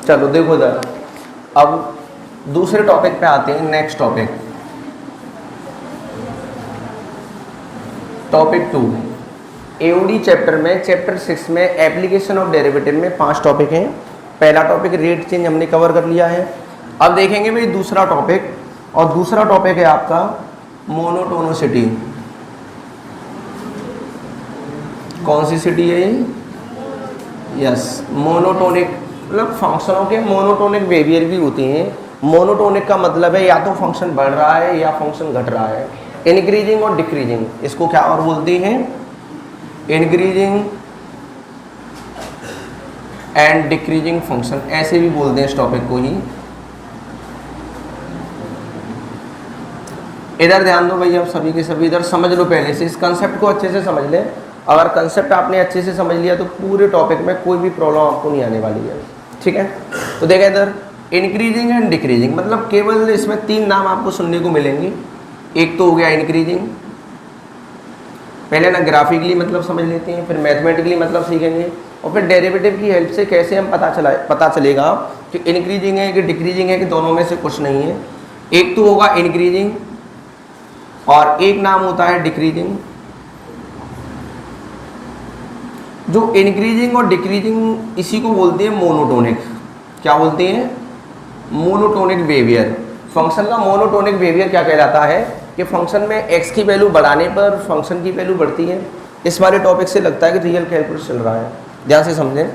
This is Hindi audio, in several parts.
चलो देखो इधर, अब दूसरे टॉपिक पे आते हैं। Next topic, topic 2 AOD chapter में, चैप्टर 6 में एप्लीकेशन ऑफ डेरिवेटिव में 5 टॉपिक हैं। पहला टॉपिक रेट चेंज हमने कवर कर लिया है। अब देखेंगे भाई दूसरा टॉपिक, और दूसरा टॉपिक है आपका मोनोटोनिसिटी। कौन सी सिटी है ये? यस, मोनोटोनिक, मतलब फंक्शनों के मोनोटोनिक बिहेवियर भी होती हैं। मोनोटोनिक का मतलब है या तो फंक्शन बढ़ रहा है या फंक्शन घट रहा है। इंक्रीजिंग और डिक्रीजिंग, इसको क्या और बोलते हैं? इंक्रीजिंग एंड डिक्रीजिंग फंक्शन, ऐसे भी बोलते हैं इस टॉपिक को ही। इधर ध्यान दो भाई, आप सभी के सभी इधर समझ लो, पहले से इस कंसेप्ट को अच्छे से समझ ले। अगर कंसेप्ट आपने अच्छे से समझ लिया तो पूरे टॉपिक में कोई भी प्रॉब्लम आपको नहीं आने वाली है, ठीक है। तो देखा इधर, इंक्रीजिंग एंड डिक्रीजिंग, मतलब केवल इसमें 3 नाम आपको सुनने को मिलेंगे। एक तो हो गया इंक्रीजिंग, पहले ना ग्राफिकली मतलब समझ लेते हैं, फिर मैथमेटिकली मतलब सीखेंगे, और फिर डेरिवेटिव की हेल्प से कैसे हम पता चलेगा कि इंक्रीजिंग है कि डिक्रीजिंग है, कि दोनों में से कुछ नहीं है। एक तो होगा इंक्रीजिंग और एक नाम होता है डिक्रीजिंग। जो इंक्रीजिंग और डिक्रीजिंग, इसी को बोलते हैं मोनोटोनिक। क्या बोलते हैं? Monotonic behaviour. फंक्शन का मोनोटोनिक बिहेवियर क्या कहलाता है कि फंक्शन में x की वैल्यू बढ़ाने पर फंक्शन की वैल्यू बढ़ती है। इस वाले टॉपिक से लगता है कि रियल कैलकुलस चल रहा है, ध्यान से समझें।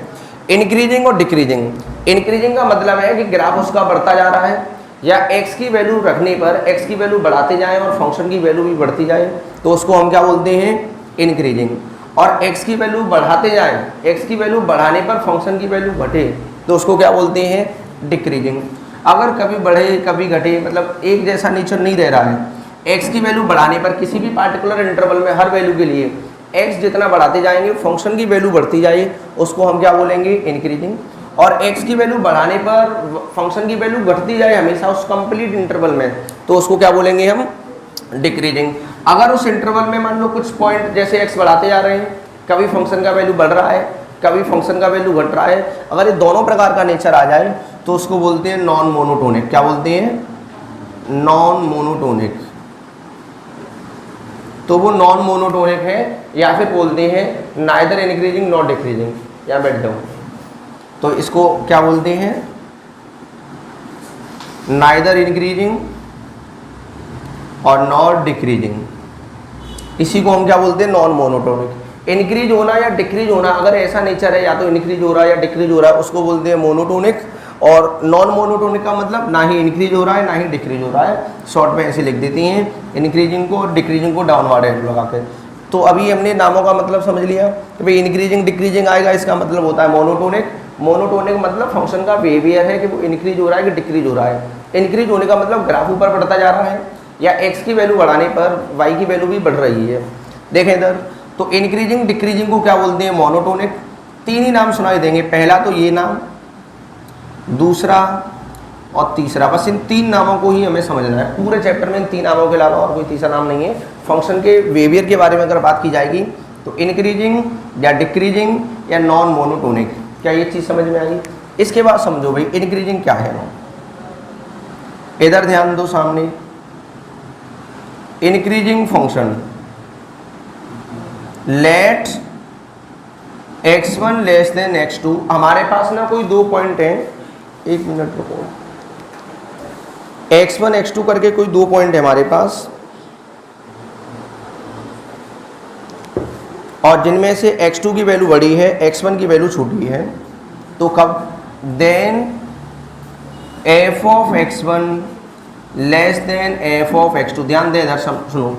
इंक्रीजिंग और डिक्रीजिंग, इंक्रीजिंग का मतलब है कि ग्राफ उसका बढ़ता जा रहा है, या x की वैल्यू रखने पर x की वैल्यू बढ़ाते जाएं और फंक्शन की वैल्यू भी बढ़ती जाए, तो उसको हम क्या बोलते हैं? इंक्रीजिंग। और x की वैल्यू बढ़ाते जाएं, x की वैल्यू बढ़ाने पर फंक्शन की वैल्यू घटे, तो उसको क्या बोलते हैं? डिक्रीजिंग। अगर कभी बढ़े कभी घटे, मतलब एक जैसा नेचर नहीं रह रहा है। x की वैल्यू बढ़ाने पर किसी भी पार्टिकुलर इंटरवल में हर वैल्यू के लिए x जितना बढ़ाते जाएंगे फंक्शन की वैल्यू बढ़ती जाए, उसको हम क्या बोलेंगे? इंक्रीजिंग। और x की वैल्यू बढ़ाने पर फंक्शन की वैल्यू घटती जाए हमेशा उस कंप्लीट इंटरवल में, तो उसको क्या बोलेंगे हम? डिक्रीजिंग। अगर उस इंटरवल में मान लो कुछ पॉइंट जैसे x बढ़ाते जा रहे हैं, कभी फंक्शन का वैल्यू बढ़ रहा है, कभी फंक्शन का वैल्यू घट रहा है, अगर ये दोनों प्रकार का नेचर आ जाए तो उसको बोलते हैं नॉन मोनोटोनिक। क्या बोलते हैं? Non monotonic. तो वो नॉन मोनोटोनिक है, या फिर बोलते हैं नाइदर इंक्रीजिंग नॉट डिक्रीजिंग। या बैठ जाओ, तो इसको क्या बोलते हैं? नाइदर इंक्रीजिंग और नॉट डिक्रीजिंग। इसी को हम क्या बोलते हैं? Non monotonic. इंक्रीज होना या डिक्रीज होना, अगर ऐसा नेचर है या तो इंक्रीज हो रहा है या डिक्रीज हो रहा है, उसको बोलते हैं मोनोटोनिक। और नॉन मोनोटोनिक का मतलब ना ही इंक्रीज हो रहा है ना ही डिक्रीज हो रहा है। शॉर्ट में ऐसे लिख देती हैं, इंक्रीजिंग को और डिक्रीजिंग को डाउनवर्ड एरो लगा के। तो अभी हमने नामों का मतलब समझ लिया कि भाई इंक्रीजिंग डिक्रीजिंग आएगा, इसका मतलब होता है मोनोटोनिक। मोनोटोनिक मतलब फंक्शन का बिहेवियर है कि वो इंक्रीज हो रहा है कि डिक्रीज हो रहा है। इंक्रीज होने का मतलब ग्राफ ऊपर बढ़ता जा रहा है, या x की वैल्यू बढ़ाने पर y की वैल्यू भी बढ़ रही है। देखें इधर, तो इंक्रीजिंग डिक्रीजिंग को क्या बोलते हैं? मोनोटोनिक। 3 ही नाम सुनाई देंगे, पहला तो ये नाम, दूसरा और तीसरा। बस इन 3 नामों को ही हमें समझना है। पूरे चैप्टर में इन 3 नामों के अलावा और कोई तीसरा नाम नहीं है। फंक्शन के बिहेवियर के बारे में अगर बात की जाएगी तो इंक्रीजिंग या डिक्रीजिंग या नॉन मोनोटोनिक। क्या ये चीज़ समझ में आई? इसके बाद समझो भाई इंक्रीजिंग क्या है। इधर ध्यान दो सामने, increasing function let x1 less than x2। हमारे पास ना कोई 2 पॉइंट हैं, 1 मिनट रुको, x1 x2 करके कोई 2 पॉइंट है हमारे पास, और जिनमें से x2 की वैल्यू बड़ी है, x1 की वैल्यू छोटी है। तो कब? Then f of x1 less than f of x2। ध्यान दे इधर, सुनो,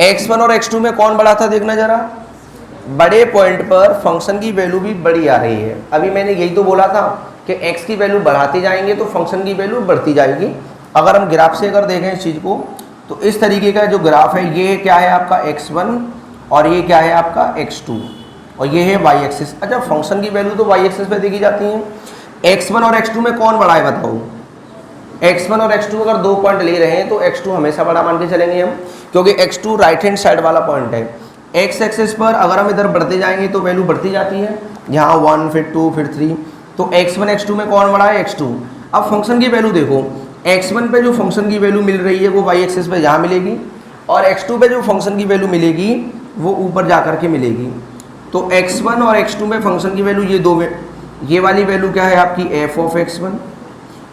x1 और x2 में कौन बड़ा था? देखना जरा, बड़े पॉइंट पर फंक्शन की वैल्यू भी बड़ी आ रही है। अभी मैंने यही तो बोला था कि x की वैल्यू बढ़ाते जाएंगे तो फंक्शन की वैल्यू बढ़ती जाएगी। अगर हम ग्राफ से अगर देखें इस चीज़ को, तो इस तरीके का जो ग्राफ है, ये क्या है आपका x1 और ये क्या है आपका x2, और ये है y एक्सिस। अच्छा, फंक्शन की वैल्यू तो y एक्सिस पे देखी जाती है। x1 और x2 में कौन बड़ा है बताओ? x1 और x2 अगर 2 पॉइंट ले रहे हैं तो x2 हमेशा बड़ा मान के चलेंगे हम, क्योंकि x2 राइट हैंड साइड वाला पॉइंट है। x एक्सिस पर अगर हम इधर बढ़ते जाएंगे तो वैल्यू बढ़ती जाती है, यहाँ 1 फिर 2 फिर 3, तो x1 x2 में कौन बड़ा है, x2। अब फंक्शन की वैल्यू देखो, x1 पे जो फंक्शन की वैल्यू मिल रही है वो y एक्सिस पे यहाँ मिलेगी, और x2 पे जो फंक्शन की वैल्यू मिलेगी वो ऊपर जा करके मिलेगी। तो x1 और x2 में फंक्शन की वैल्यू ये दो में, ये वाली वैल्यू क्या है आपकी f ऑफ x1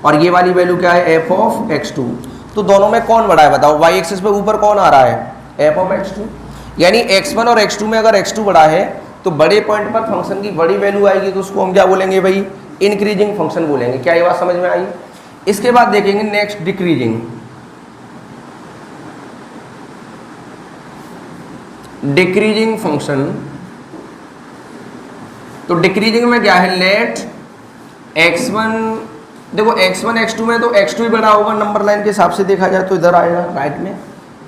और ये वाली वैल्यू क्या है f ऑफ x2। तो दोनों में कौन बड़ा है बताओ, y एक्सिस पे ऊपर कौन आ रहा है, f ऑफ x2। यानी x1 और x2 में अगर x2 बड़ा है तो बड़े पॉइंट पर फंक्शन की बड़ी वैल्यू आएगी, तो उसको हम क्या बोलेंगे भाई, इंक्रीजिंग फंक्शन बोलेंगे। क्या ये बात समझ में आई? इसके बाद देखेंगे नेक्स्ट डिक्रीजिंग। डिक्रीजिंग फंक्शन, तो डिक्रीजिंग में क्या है, लेट x1, देखो x1 x2 में तो x2 ही बड़ा होगा नंबर लाइन के हिसाब से देखा जाए तो इधर आएगा राइट में,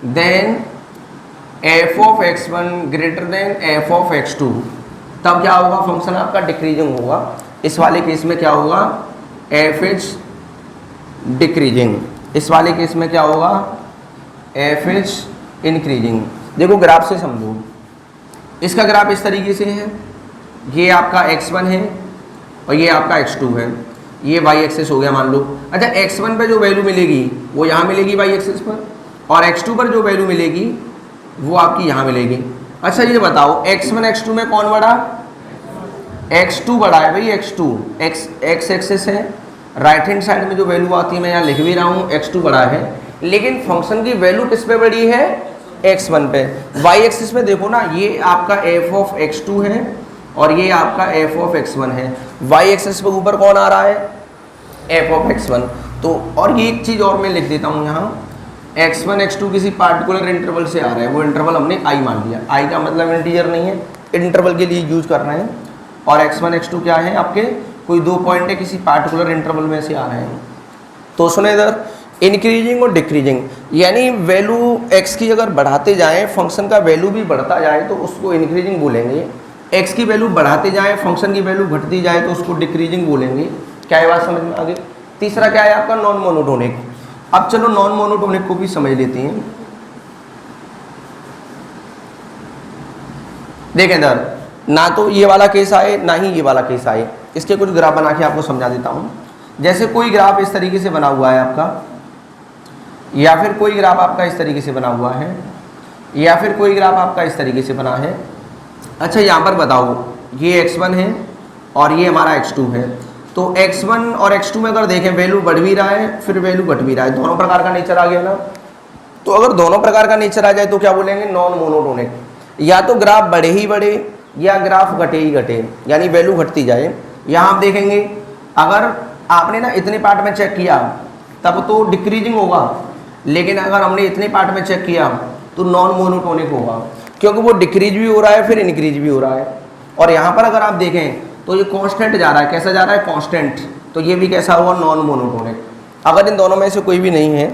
then f of x1 greater than f of x2, तब क्या होगा, फंक्शन आपका डिक्रीजिंग होगा। इस वाले केस में क्या होगा, f इज डिक्रीजिंग, इस वाले केस में क्या होगा, f इज इंक्रीजिंग। देखो ग्राफ से समझो, इसका ग्राफ इस तरीके से है, ये आपका x1 है और ये आपका x2 है, ये y एक्सिस हो गया मान लो। अच्छा x1 पे जो वैल्यू मिलेगी वो यहाँ मिलेगी y एक्सिस पर, और x2 पर जो वैल्यू मिलेगी वो आपकी यहाँ मिलेगी। अच्छा ये बताओ x1 x2 में कौन बड़ा, x2 बड़ा है भाई, x2 x एक्सिस है, राइट हैंड साइड में जो वैल्यू आती है मैं यहाँ लिख भी रहा हूँ, x2 बड़ा है, लेकिन फंक्शन की वैल्यू किस पे बड़ी है, x1 पे। y एक्सिस में देखो ना, ये आपका f ऑफ x2 है और ये आपका f ऑफ x1 है, y एक्सिस पे ऊपर कौन आ रहा है, f ऑफ x1। तो और ये एक चीज़ और मैं लिख देता हूँ यहाँ, x1 x2 किसी पार्टिकुलर इंटरवल से आ रहा है, वो इंटरवल हमने i मान लिया, i का मतलब इंटीजर नहीं है, इंटरवल के लिए यूज कर रहे हैं, और x1 x2 क्या है आपके, कोई दो पॉइंट है किसी पार्टिकुलर इंटरवल में से आ रहे हैं। तो सुने इधर, इंक्रीजिंग और डिक्रीजिंग, यानी वैल्यू x की अगर बढ़ाते जाएं, फंक्शन का वैल्यू भी बढ़ता जाए तो उसको इंक्रीजिंग बोलेंगे, x की वैल्यू बढ़ाते जाएं, फंक्शन की वैल्यू घटती जाए तो उसको डिक्रीजिंग बोलेंगे। क्या ये बात समझ में आ गई? तीसरा क्या है आपका, नॉन मोनोटोनिक। अब चलो नॉन मोनोटोनिक को भी समझ लेते हैं। देखें इधर, ना तो ये वाला केस आए ना ही ये वाला केस आए, इसके कुछ ग्राफ बना के आपको समझा देता हूँ। जैसे कोई ग्राफ इस तरीके से बना हुआ है आपका, या फिर कोई ग्राफ आपका इस तरीके से बना हुआ है, या फिर कोई ग्राफ आपका इस तरीके से बना है। अच्छा यहाँ पर बताओ, ये x1 है और ये हमारा x2 है, तो x1 और x2 में अगर देखें वैल्यू बढ़ भी रहा है फिर वैल्यू घट भी रहा है, दोनों प्रकार का नेचर आ गया ना। तो अगर दोनों प्रकार का नेचर आ जाए तो क्या बोलेंगे, नॉन मोनोटोनिक। या तो ग्राफ बढ़े ही बढ़े या ग्राफ घटे ही घटे, यानी वैल्यू घटती जाए। यहाँ आप देखेंगे अगर आपने ना इतने पार्ट में चेक किया तब तो डिक्रीजिंग होगा, लेकिन अगर हमने इतने पार्ट में चेक किया तो नॉन मोनोटोनिक होगा, क्योंकि वो डिक्रीज भी हो रहा है फिर इंक्रीज भी हो रहा है। और यहाँ पर अगर आप देखें तो ये कांस्टेंट जा रहा है, कैसा जा रहा है, कांस्टेंट, तो ये भी कैसा हुआ, नॉन मोनोटोनिक। अगर इन दोनों में से कोई भी नहीं है,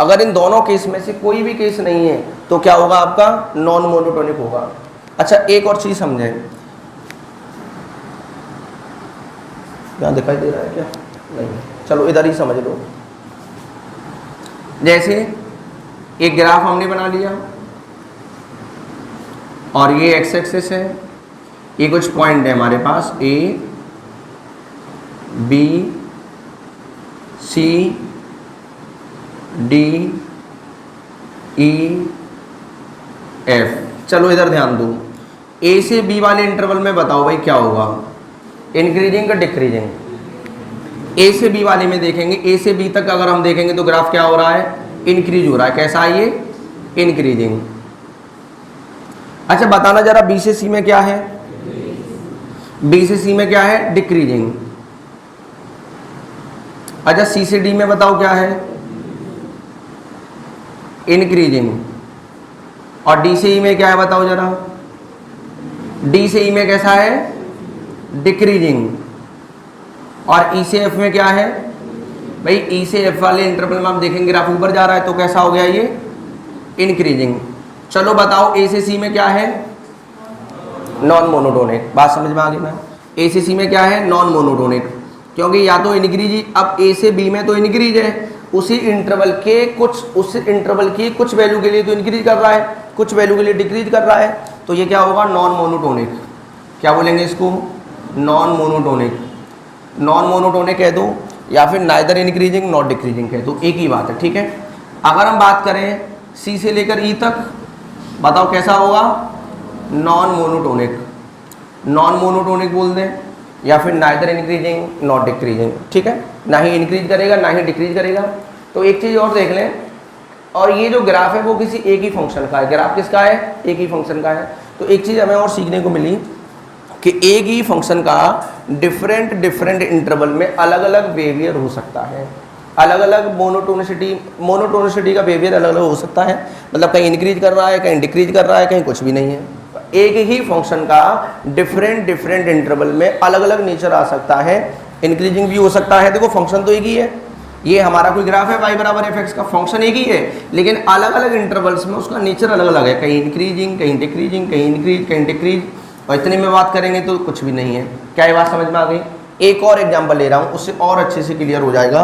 अगर इन दोनों केस में से कोई भी केस नहीं है तो क्या होगा आपका, नॉन मोनोटोनिक होगा। अच्छा एक और चीज़ समझें, यहाँ दिखाई दे रहा है क्या, नहीं, चलो इधर ही समझ लो। जैसे एक ग्राफ हमने बना लिया और ये एक्स एक्सिस है, ये कुछ पॉइंट है हमारे पास A B C D E F। चलो इधर ध्यान दो, A से B वाले इंटरवल में बताओ भाई क्या होगा, इंक्रीजिंग का डिक्रीजिंग। A से B वाले में देखेंगे, A से B तक अगर हम देखेंगे तो ग्राफ क्या हो रहा है, इंक्रीज हो रहा है। कैसा है ये, इंक्रीजिंग। अच्छा बताना जरा B से C में क्या है, B से C में क्या है, डिक्रीजिंग। अच्छा C से D में बताओ क्या है, इंक्रीजिंग। और D से E में क्या है बताओ जरा, D से E में कैसा है, डिक्रीजिंग। और E से F में क्या है भाई, E से F वाले इंटरवल में आप देखेंगे ग्राफ ऊपर जा रहा है तो कैसा हो गया ये, इंक्रीजिंग। चलो बताओ A से C में क्या है, नॉन मोनोटोनिक। बात समझ में आ गई ना, A से C में क्या है, नॉन मोनोटोनिक, क्योंकि या तो इंक्रीज, अब A से B में तो इंक्रीज है, उसी इंटरवल के कुछ, उस इंटरवल की कुछ वैल्यू के लिए तो इंक्रीज कर रहा है, कुछ वैल्यू के लिए डिक्रीज कर रहा है, तो ये क्या होगा, नॉन मोनोटोनिक। क्या बोलेंगे इसको, नॉन मोनोटोनिक। नॉन मोनोटोनिक कह दो या फिर नाइदर इंक्रीजिंग नॉट डिक्रीजिंग कह दो, एक ही बात है, ठीक है। अगर हम बात करें सी से लेकर ई तक, बताओ कैसा होगा, नॉन मोनोटोनिक, नॉन मोनोटोनिक बोल दें या फिर नाइदर इंक्रीजिंग नॉट डिक्रीजिंग, ठीक है, ना ही इंक्रीज करेगा ना ही डिक्रीज करेगा। तो एक चीज़ और देख लें, और ये जो ग्राफ है वो किसी एक ही फंक्शन का है, ग्राफ किसका है, एक ही फंक्शन का है। तो एक चीज़ हमें और सीखने को मिली कि एक ही फंक्शन का डिफरेंट इंटरवल में अलग अलग बिहेवियर हो सकता है, अलग अलग मोनोटोनिसिटी का बिहेवियर अलग अलग हो सकता है, मतलब कहीं इंक्रीज कर रहा है, कहीं डिक्रीज कर रहा है, कहीं कुछ भी नहीं है। एक ही फंक्शन का डिफरेंट इंटरवल में अलग अलग नेचर आ सकता है, इंक्रीजिंग भी हो सकता है। देखो फंक्शन तो एक ही है, ये हमारा कोई ग्राफ है y बराबर एफ एक्स का, फंक्शन एक ही है, लेकिन अलग अलग इंटरवल्स में उसका नेचर अलग अलग है, कहीं इंक्रीजिंग, कहीं डिक्रीजिंग, कहीं इंक्रीज, कहीं डिक्रीज, और इतने में बात करेंगे तो कुछ भी नहीं है। क्या ये बात समझ में आ गई? एक और एग्जाम्पल ले रहा हूँ, उससे और अच्छे से क्लियर हो जाएगा।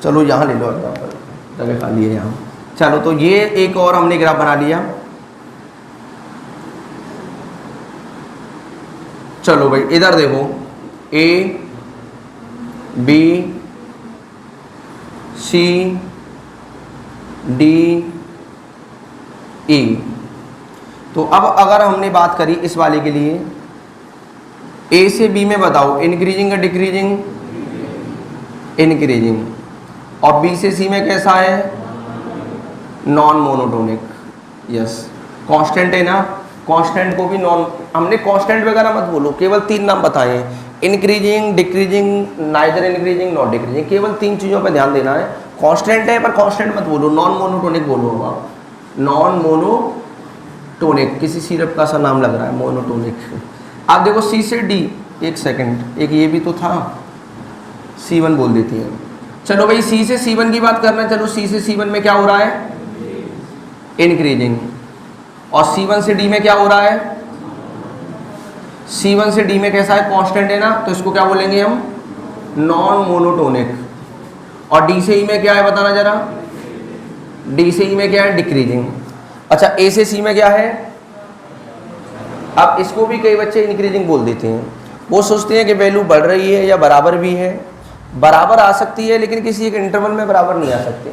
चलो यहाँ ले लो एग्जाम्पल, जगह खाली है यहाँ। चलो तो ये एक और हमने ग्राफ बना लिया। चलो भाई इधर देखो, A B C D E. तो अब अगर हमने बात करी इस वाले के लिए, ए से बी में बताओ इंक्रीजिंग या डिक्रीजिंग, इंक्रीजिंग, और बी से सी में कैसा है, नॉन मोनोटोनिक। यस, कांस्टेंट है ना, कांस्टेंट को भी नॉन, हमने कांस्टेंट वगैरह मत बोलो, केवल 3 नाम बताए, increasing, decreasing, neither increasing not decreasing, केवल 3 चीज़ों पर ध्यान देना है। कांस्टेंट है पर कांस्टेंट मत बोलो, नॉन मोनोटोनिक बोलो होगा, नॉन मोनोटोनिक, किसी सिरप का सा नाम लग रहा है मोनोटोनिक। आप देखो सी से डी, एक सेकंड, एक ये भी तो था, C1 बोल देती है। चलो भाई सी से C1 की बात करना है, चलो सी से C1 में क्या हो रहा है, इंक्रीजिंग, और C1 से D में क्या हो रहा है, C1 से D में कैसा है, कांस्टेंट है ना, तो इसको क्या बोलेंगे हम, नॉन मोनोटोनिक। और D से E में क्या है बताना जरा, D से E में क्या है, डिक्रीजिंग। अच्छा A से C में क्या है, अब इसको भी कई बच्चे इंक्रीजिंग बोल देते हैं, वो सोचते हैं कि वैल्यू बढ़ रही है या बराबर भी है, बराबर आ सकती है लेकिन किसी एक इंटरवल में बराबर नहीं आ सकते।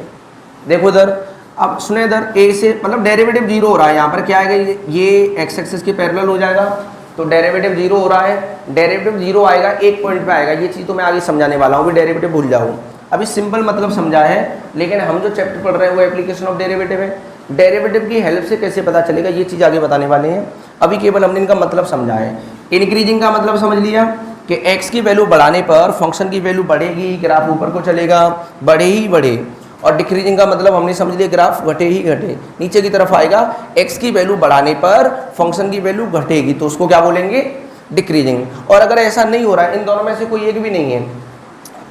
देखो इधर, अब सुने इधर, ए से मतलब डेरिवेटिव 0 हो रहा है, यहाँ पर क्या आएगा, ये एक्स एक्सिस के पैरेलल हो जाएगा, तो डेरिवेटिव 0 हो रहा है, डेरिवेटिव 0 आएगा, एक पॉइंट पे आएगा, ये चीज़ तो मैं आगे समझाने वाला हूँ, भी डेरिवेटिव भूल जाऊँ, अभी सिंपल मतलब समझा है, लेकिन हम जो चैप्टर पढ़ रहे हैं वो एप्लीकेशन ऑफ डेरिवेटिव है, डेरिवेटिव की हेल्प से कैसे पता चलेगा ये चीज़ आगे बताने वाले हैं, अभी केवल हमने इनका मतलब समझा है। इंक्रीजिंग का मतलब समझ लिया कि x की वैल्यू बढ़ाने पर फंक्शन की वैल्यू बढ़ेगी, ग्राफ ऊपर को चलेगा, बढ़े ही बढ़े, और डिक्रीजिंग का मतलब हमने समझ लिया ग्राफ घटे ही घटे, नीचे की तरफ आएगा, x की वैल्यू बढ़ाने पर फंक्शन की वैल्यू घटेगी, तो उसको क्या बोलेंगे, डिक्रीजिंग। और अगर ऐसा नहीं हो रहा है, इन दोनों में से कोई एक भी नहीं है,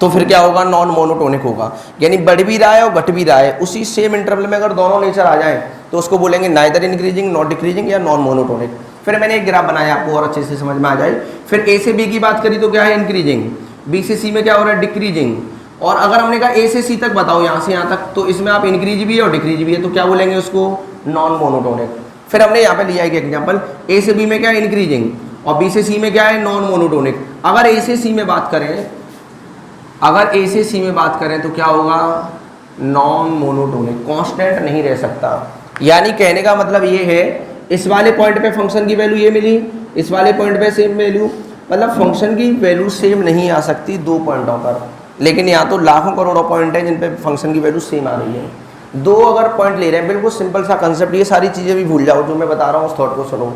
तो फिर क्या होगा, नॉन मोनोटोनिक होगा, यानी बढ़ भी रहा है और घट भी रहा है, उसी सेम इंटरवल में अगर दोनों नेचर आ जाएं तो उसको बोलेंगे नाइदर इंक्रीजिंग नॉट डिक्रीजिंग या नॉन मोनोटोनिक। फिर मैंने एक ग्राफ बनाया आपको और अच्छे से समझ में आ जाए। फिर ए से बी की बात करी तो क्या है, इंक्रीजिंग, बी से सी में क्या हो रहा है, डिक्रीजिंग, और अगर हमने कहा ए से सी तक बताओ, यहाँ से यहाँ तक, तो इसमें आप इंक्रीज भी है और डिक्रीज भी है, तो क्या बोलेंगे उसको, नॉन मोनोटोनिक। फिर हमने यहाँ पे लिया एक एग्जाम्पल, ए से बी में क्या है, इंक्रीजिंग, और बी से सी में क्या है, नॉन मोनोटोनिक। अगर ए से सी में बात करें, अगर ए से सी में बात करें तो क्या होगा, नॉन मोनोटोनिक, कांस्टेंट नहीं रह सकता। यानी कहने का मतलब ये है, इस वाले पॉइंट पे फंक्शन की वैल्यू ये मिली, इस वाले पॉइंट पे सेम वैल्यू, मतलब फंक्शन की वैल्यू सेम नहीं आ सकती 2 पॉइंटों पर, लेकिन यहाँ तो लाखों करोड़ों पॉइंट है जिन पे फंक्शन की वैल्यू सेम आ रही है। 2 अगर पॉइंट ले रहे हैं, बिल्कुल सिंपल सा कंसेप्ट, ये सारी चीज़ें भी भूल जाओ जो मैं बता रहा हूँ, उस थॉट को सुनो।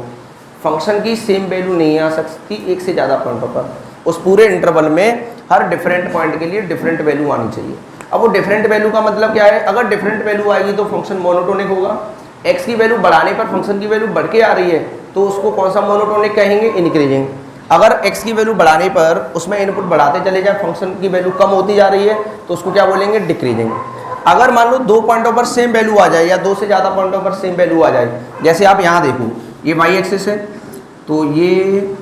फंक्शन की सेम वैल्यू नहीं आ सकती एक से ज़्यादा पॉइंटों पर, उस पूरे इंटरवल में हर डिफरेंट पॉइंट के लिए डिफरेंट वैल्यू आनी चाहिए। अब वो डिफरेंट वैल्यू का मतलब क्या है, अगर डिफरेंट वैल्यू आएगी तो फंक्शन मोनोटोनिक होगा, एक्स की वैल्यू बढ़ाने पर फंक्शन की वैल्यू बढ़ के आ रही है तो उसको कौन सा मोनोटोनिक कहेंगे, इंक्रीजिंग। अगर एक्स की वैल्यू बढ़ाने पर उसमें इनपुट बढ़ाते चले जाए, फंक्शन की वैल्यू कम होती जा रही है तो उसको क्या बोलेंगे, डिक्रीजिंग। अगर मान लो 2 पॉइंटों पर सेम वैल्यू आ जाए या 2 से ज़्यादा पॉइंटों पर सेम वैल्यू आ जाए, जैसे आप यहाँ देखो, ये वाई एक्सिस है, तो ये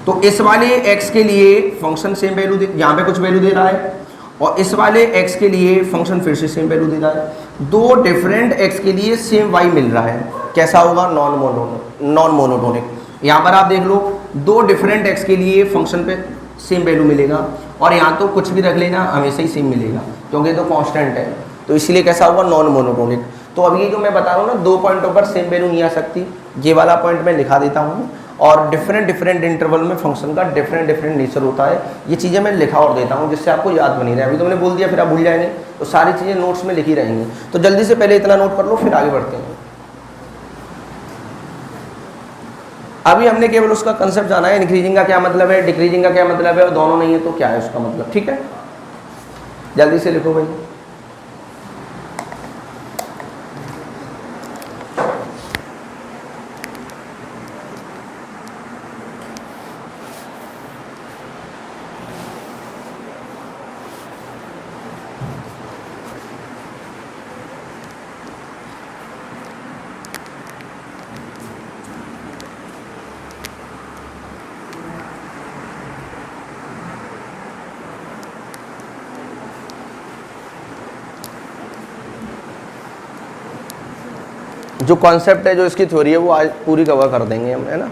तो इस वाले x के लिए फंक्शन सेम वैल्यू दे, यहाँ पे कुछ वैल्यू दे रहा है, और इस वाले x के लिए फंक्शन फिर से सेम वैल्यू दे रहा है। 2 डिफरेंट x के लिए सेम y मिल रहा है, कैसा होगा, नॉन मोनोटोनिक। यहाँ पर आप देख लो, दो डिफरेंट एक्स के लिए फंक्शन पे सेम वैल्यू मिलेगा, और यहाँ तो कुछ भी रख लेना हमेशा ही सेम मिलेगा, क्योंकि तो कांस्टेंट है, तो इसलिए कैसा होगा, नॉन मोनोटोनिक। तो अब ये जो मैं बता रहा हूँ ना, दो पॉइंटों पर सेम वैल्यू नहीं आ सकती, ये वाला पॉइंट मैं लिखा देता हूँ, और डिफरेंट डिफरेंट इंटरवल में फंक्शन का डिफरेंट डिफरेंट नेचर होता है, ये चीज़ें मैं लिखा और देता हूँ जिससे आपको याद बनी रहे। अभी तो मैंने बोल दिया फिर आप भूल जाएंगे, तो सारी चीज़ें नोट्स में लिखी रहेंगी, तो जल्दी से पहले इतना नोट कर लो, फिर आगे बढ़ते हैं। अभी हमने केवल उसका कंसेप्ट जाना है, इंक्रीजिंग का क्या मतलब है, डिक्रीजिंग का क्या मतलब है, और दोनों नहीं है तो क्या है उसका मतलब, ठीक है। जल्दी से लिखो भाई। जो कॉन्सेप्ट है, जो इसकी थ्योरी है, वो आज पूरी कवर कर देंगे हम, है ना।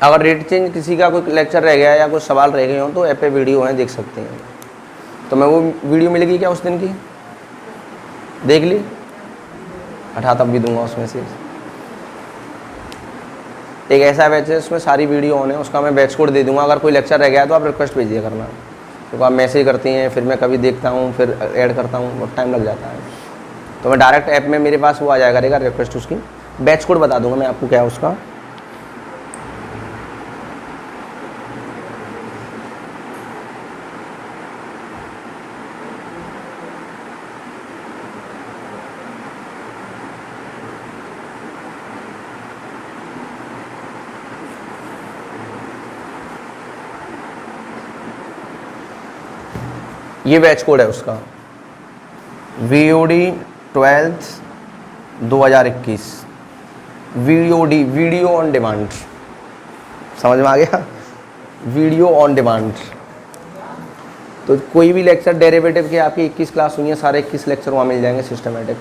अगर रेट चेंज किसी का कोई लेक्चर रह गया या कुछ सवाल रह गए हो तो ऐप पे वीडियो है, देख सकते हैं। तो मैं वो वीडियो मिलेगी क्या उस दिन की, देख ली, हटा तब भी दूंगा उसमें से। एक ऐसा बैच है उसमें सारी वीडियो ऑन है, उसका मैं बैच कोड दे दूंगा। अगर कोई लेक्चर रह गया तो आप रिक्वेस्ट भेजिए करना, तो आप मैसेज करती हैं, फिर मैं कभी देखता हूँ, फिर ऐड करता हूँ, बहुत टाइम लग जाता है। तो मैं डायरेक्ट ऐप में मेरे पास वो आ जाया करेगा रिक्वेस्ट, उसकी बैच कोड बता दूंगा मैं आपको क्या है उसका। ये बैच कोड है उसका, VOD 12th 2021, VOD video on demand, समझ में आ गया, वीडियो ऑन डिमांड। तो कोई भी लेक्चर डेरिवेटिव के आपकी 21 क्लास हुई हैं, सारे 21 लेक्चर वहाँ मिल जाएंगे सिस्टमेटिक,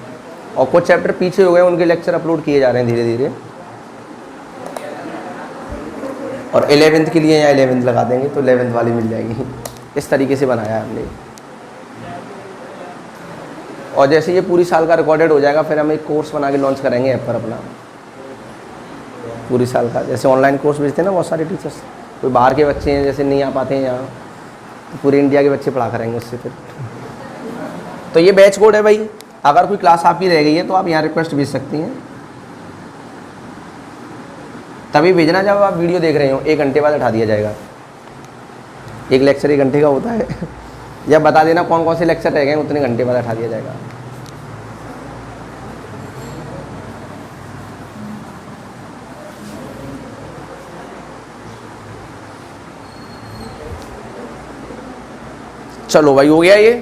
और कुछ चैप्टर पीछे हो गए, उनके लेक्चर अपलोड किए जा रहे हैं धीरे धीरे। और 11th के लिए यहाँ 11th लगा देंगे तो 11th वाली मिल जाएगी, इस तरीके से बनाया है हमने। और जैसे ये पूरी साल का रिकॉर्डेड हो जाएगा, फिर हम एक कोर्स बना के लॉन्च करेंगे ऐप पर अपना, पूरी साल का। जैसे ऑनलाइन कोर्स भेजते हैं ना बहुत सारे टीचर्स, कोई बाहर के बच्चे हैं जैसे नहीं आ पाते हैं यहाँ, तो पूरे इंडिया के बच्चे पढ़ा करेंगे उससे फिर। तो ये बैच कोड है भाई, अगर कोई क्लास आपकी रह गई है तो आप यहाँ रिक्वेस्ट भेज सकती हैं, तभी भेजना जब आप वीडियो देख रहे हो। 1 घंटे बाद हटा दिया जाएगा, एक लेक्चर 1 घंटे का होता है या बता देना कौन कौन से लेक्चर रह गए, उतने घंटे बाद हटा दिया जाएगा। चलो भाई, हो गया ये।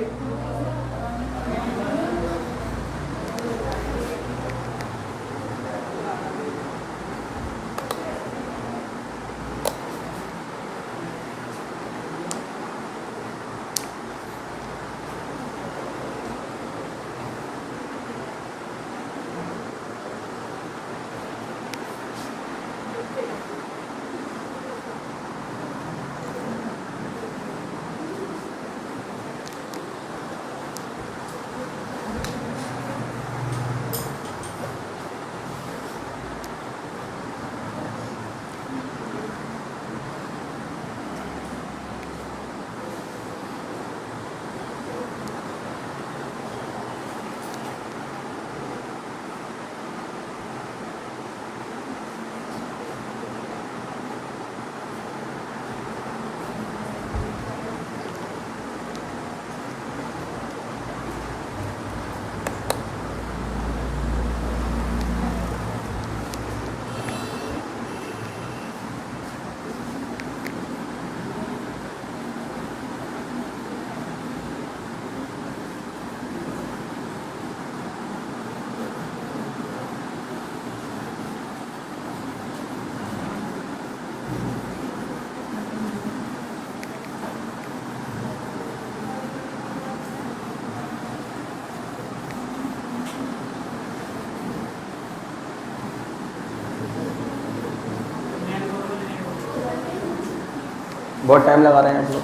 बहुत टाइम लगा रहे हैं आप लोग।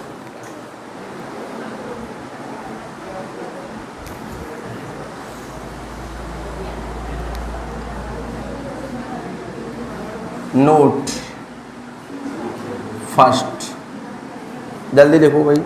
नोट फर्स्ट, जल्दी देखो भाई।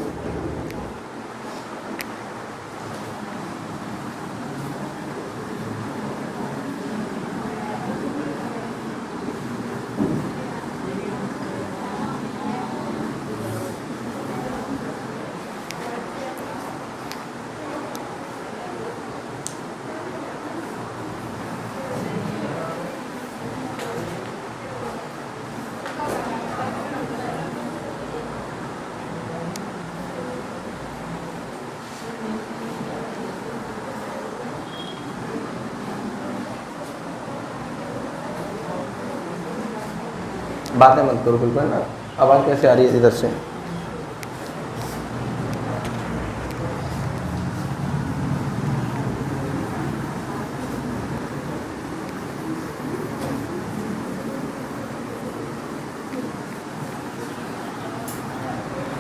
बातें मत करो बिल्कुल ना, आवाज़ कैसे आ रही है इधर से।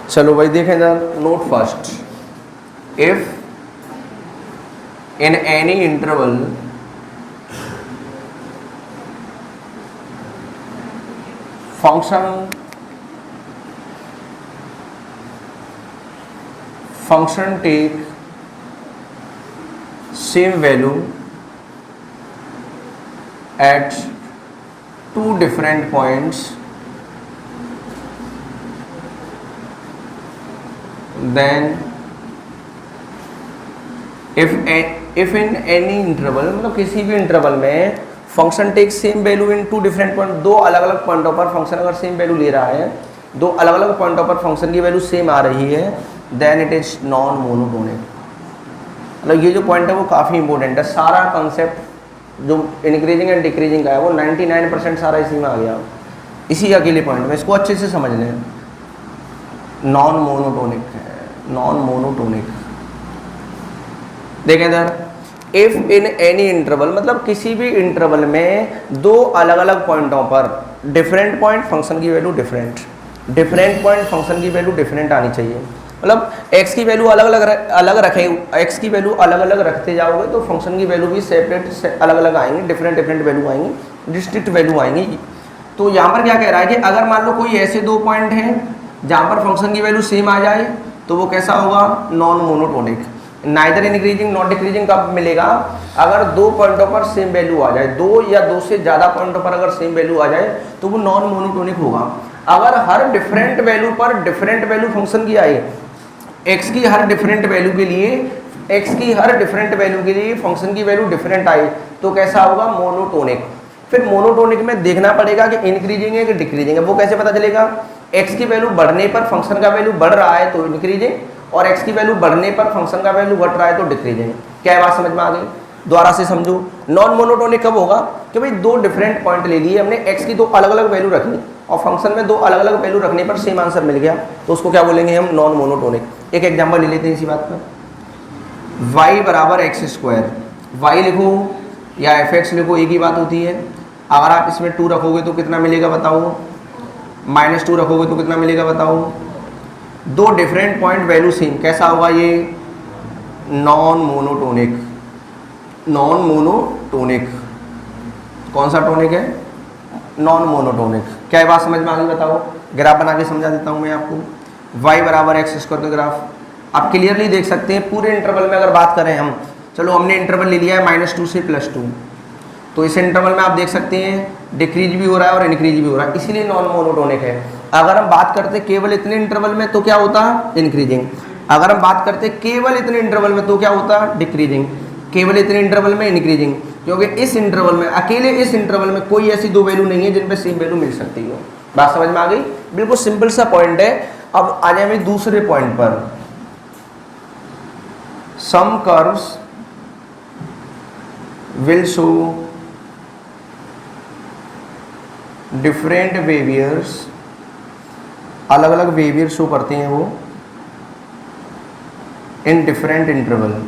चलो भाई देखें इधर, node first, if in any interval function take same value at two different points, then if in any interval, मतलब किसी भी इंटरवल में function take same value in two different point, दो अलग अलग पॉइंटों पर फंक्शन अगर सेम वैल्यू ले रहा है, दो अलग अलग पॉइंटों पर फंक्शन की वैल्यू सेम आ रही है, then it is non monotonic. मतलब ये जो पॉइंट है वो काफ़ी इंपॉर्टेंट है। सारा कंसेप्ट जो इंक्रीजिंग एंड डिक्रीजिंग का है वो 99% सारा इसी में आ गया, इसी अकेले पॉइंट में। इसको अच्छे से समझ लें, नॉन मोनोटोनिक है, नॉन मोनोटोनिक। देखें इधर, इफ इन एनी इंटरवल, मतलब किसी भी इंटरवल में दो अलग अलग पॉइंटों पर डिफरेंट पॉइंट फंक्शन की value different, different point function की वैल्यू डिफरेंट आनी चाहिए। मतलब x की वैल्यू अलग रखे, x की वैल्यू अलग अलग रखते जाओगे तो फंक्शन की वैल्यू भी सेपरेट अलग अलग आएंगी, डिफरेंट डिफरेंट वैल्यू आएंगी, डिस्ट्रिक्ट वैल्यू आएंगी। तो यहाँ पर क्या कह रहा है कि अगर मान लो कोई ऐसे दो पॉइंट हैं जहाँ पर फंक्शन की वैल्यू सेम आ जाए तो वो कैसा होगा, non monotonic. Neither increasing not decreasing कब मिलेगा, अगर दो पॉइंटों पर सेम वैल्यू आ जाए, दो या दो से ज़्यादा पॉइंटों पर अगर सेम वैल्यू आ जाए तो वो नॉन मोनोटोनिक होगा। अगर हर डिफरेंट वैल्यू पर डिफरेंट वैल्यू फंक्शन की आई, x की हर डिफरेंट वैल्यू के लिए, x की हर डिफरेंट वैल्यू के लिए फंक्शन की वैल्यू डिफरेंट आई तो कैसा होगा, मोनोटोनिक। फिर मोनोटोनिक में देखना पड़ेगा कि इंक्रीजिंग है कि डिक्रीजिंग है। वो कैसे पता चलेगा, x की वैल्यू बढ़ने पर फंक्शन का वैल्यू बढ़ रहा है तो इंक्रीजिंग, और x की वैल्यू बढ़ने पर फंक्शन का वैल्यू घट रहा है तो डिक्रीजिंग। क्या बात समझ में आ गई, दोबारा से समझो। नॉन मोनोटोनिक कब होगा कि भाई दो डिफरेंट पॉइंट ले लिए हमने, x की दो अलग अलग वैल्यू रखी और फंक्शन में दो अलग अलग वैल्यू रखने पर सेम आंसर मिल गया तो उसको क्या बोलेंगे हम, नॉन मोनोटोनिक। एक एग्जांपल ले लेते हैं इसी बात पर, y बराबर एक्स स्क्वायर, वाई लिखो या एफ एक्स लिखो एक ही बात होती है। अगर आप इसमें 2 रखोगे तो कितना मिलेगा बताओ, -2 रखोगे तो कितना मिलेगा बताओ। दो डिफरेंट पॉइंट वैल्यू सेम, कैसा होगा ये, नॉन मोनोटोनिक। नॉन मोनोटोनिक, कौन सा टोनिक है, नॉन मोनोटोनिक। क्या बात समझ में आ गई बताओ, ग्राफ बना के समझा देता हूँ मैं आपको। y बराबर एक्स स्क्वायर का ग्राफ आप क्लियरली देख सकते हैं। पूरे इंटरवल में अगर बात करें हम, चलो हमने इंटरवल ले लिया है -2 से +2, तो इस इंटरवल में आप देख सकते हैं डिक्रीज भी हो रहा है और इंक्रीज भी हो रहा है, इसीलिए नॉन मोनोटोनिक है। अगर हम बात करते केवल इतने इंटरवल में तो क्या होता है, इंक्रीजिंग। अगर हम बात करते केवल इतने इंटरवल में तो क्या होता है, डिक्रीजिंग। केवल इतने इंटरवल में इंक्रीजिंग, क्योंकि इस इंटरवल में, अकेले इस इंटरवल में कोई ऐसी दो वैल्यू नहीं है जिन पे सेम वैल्यू मिल सकती हो। बात समझ में आ गई, बिल्कुल सिंपल सा पॉइंट है। अब आ जाए मैं दूसरे पॉइंट पर, सम कर्व्स विल शो डिफरेंट बेवियर्स, अलग अलग बेवियर शो करते हैं वो इन डिफरेंट इंटरवल।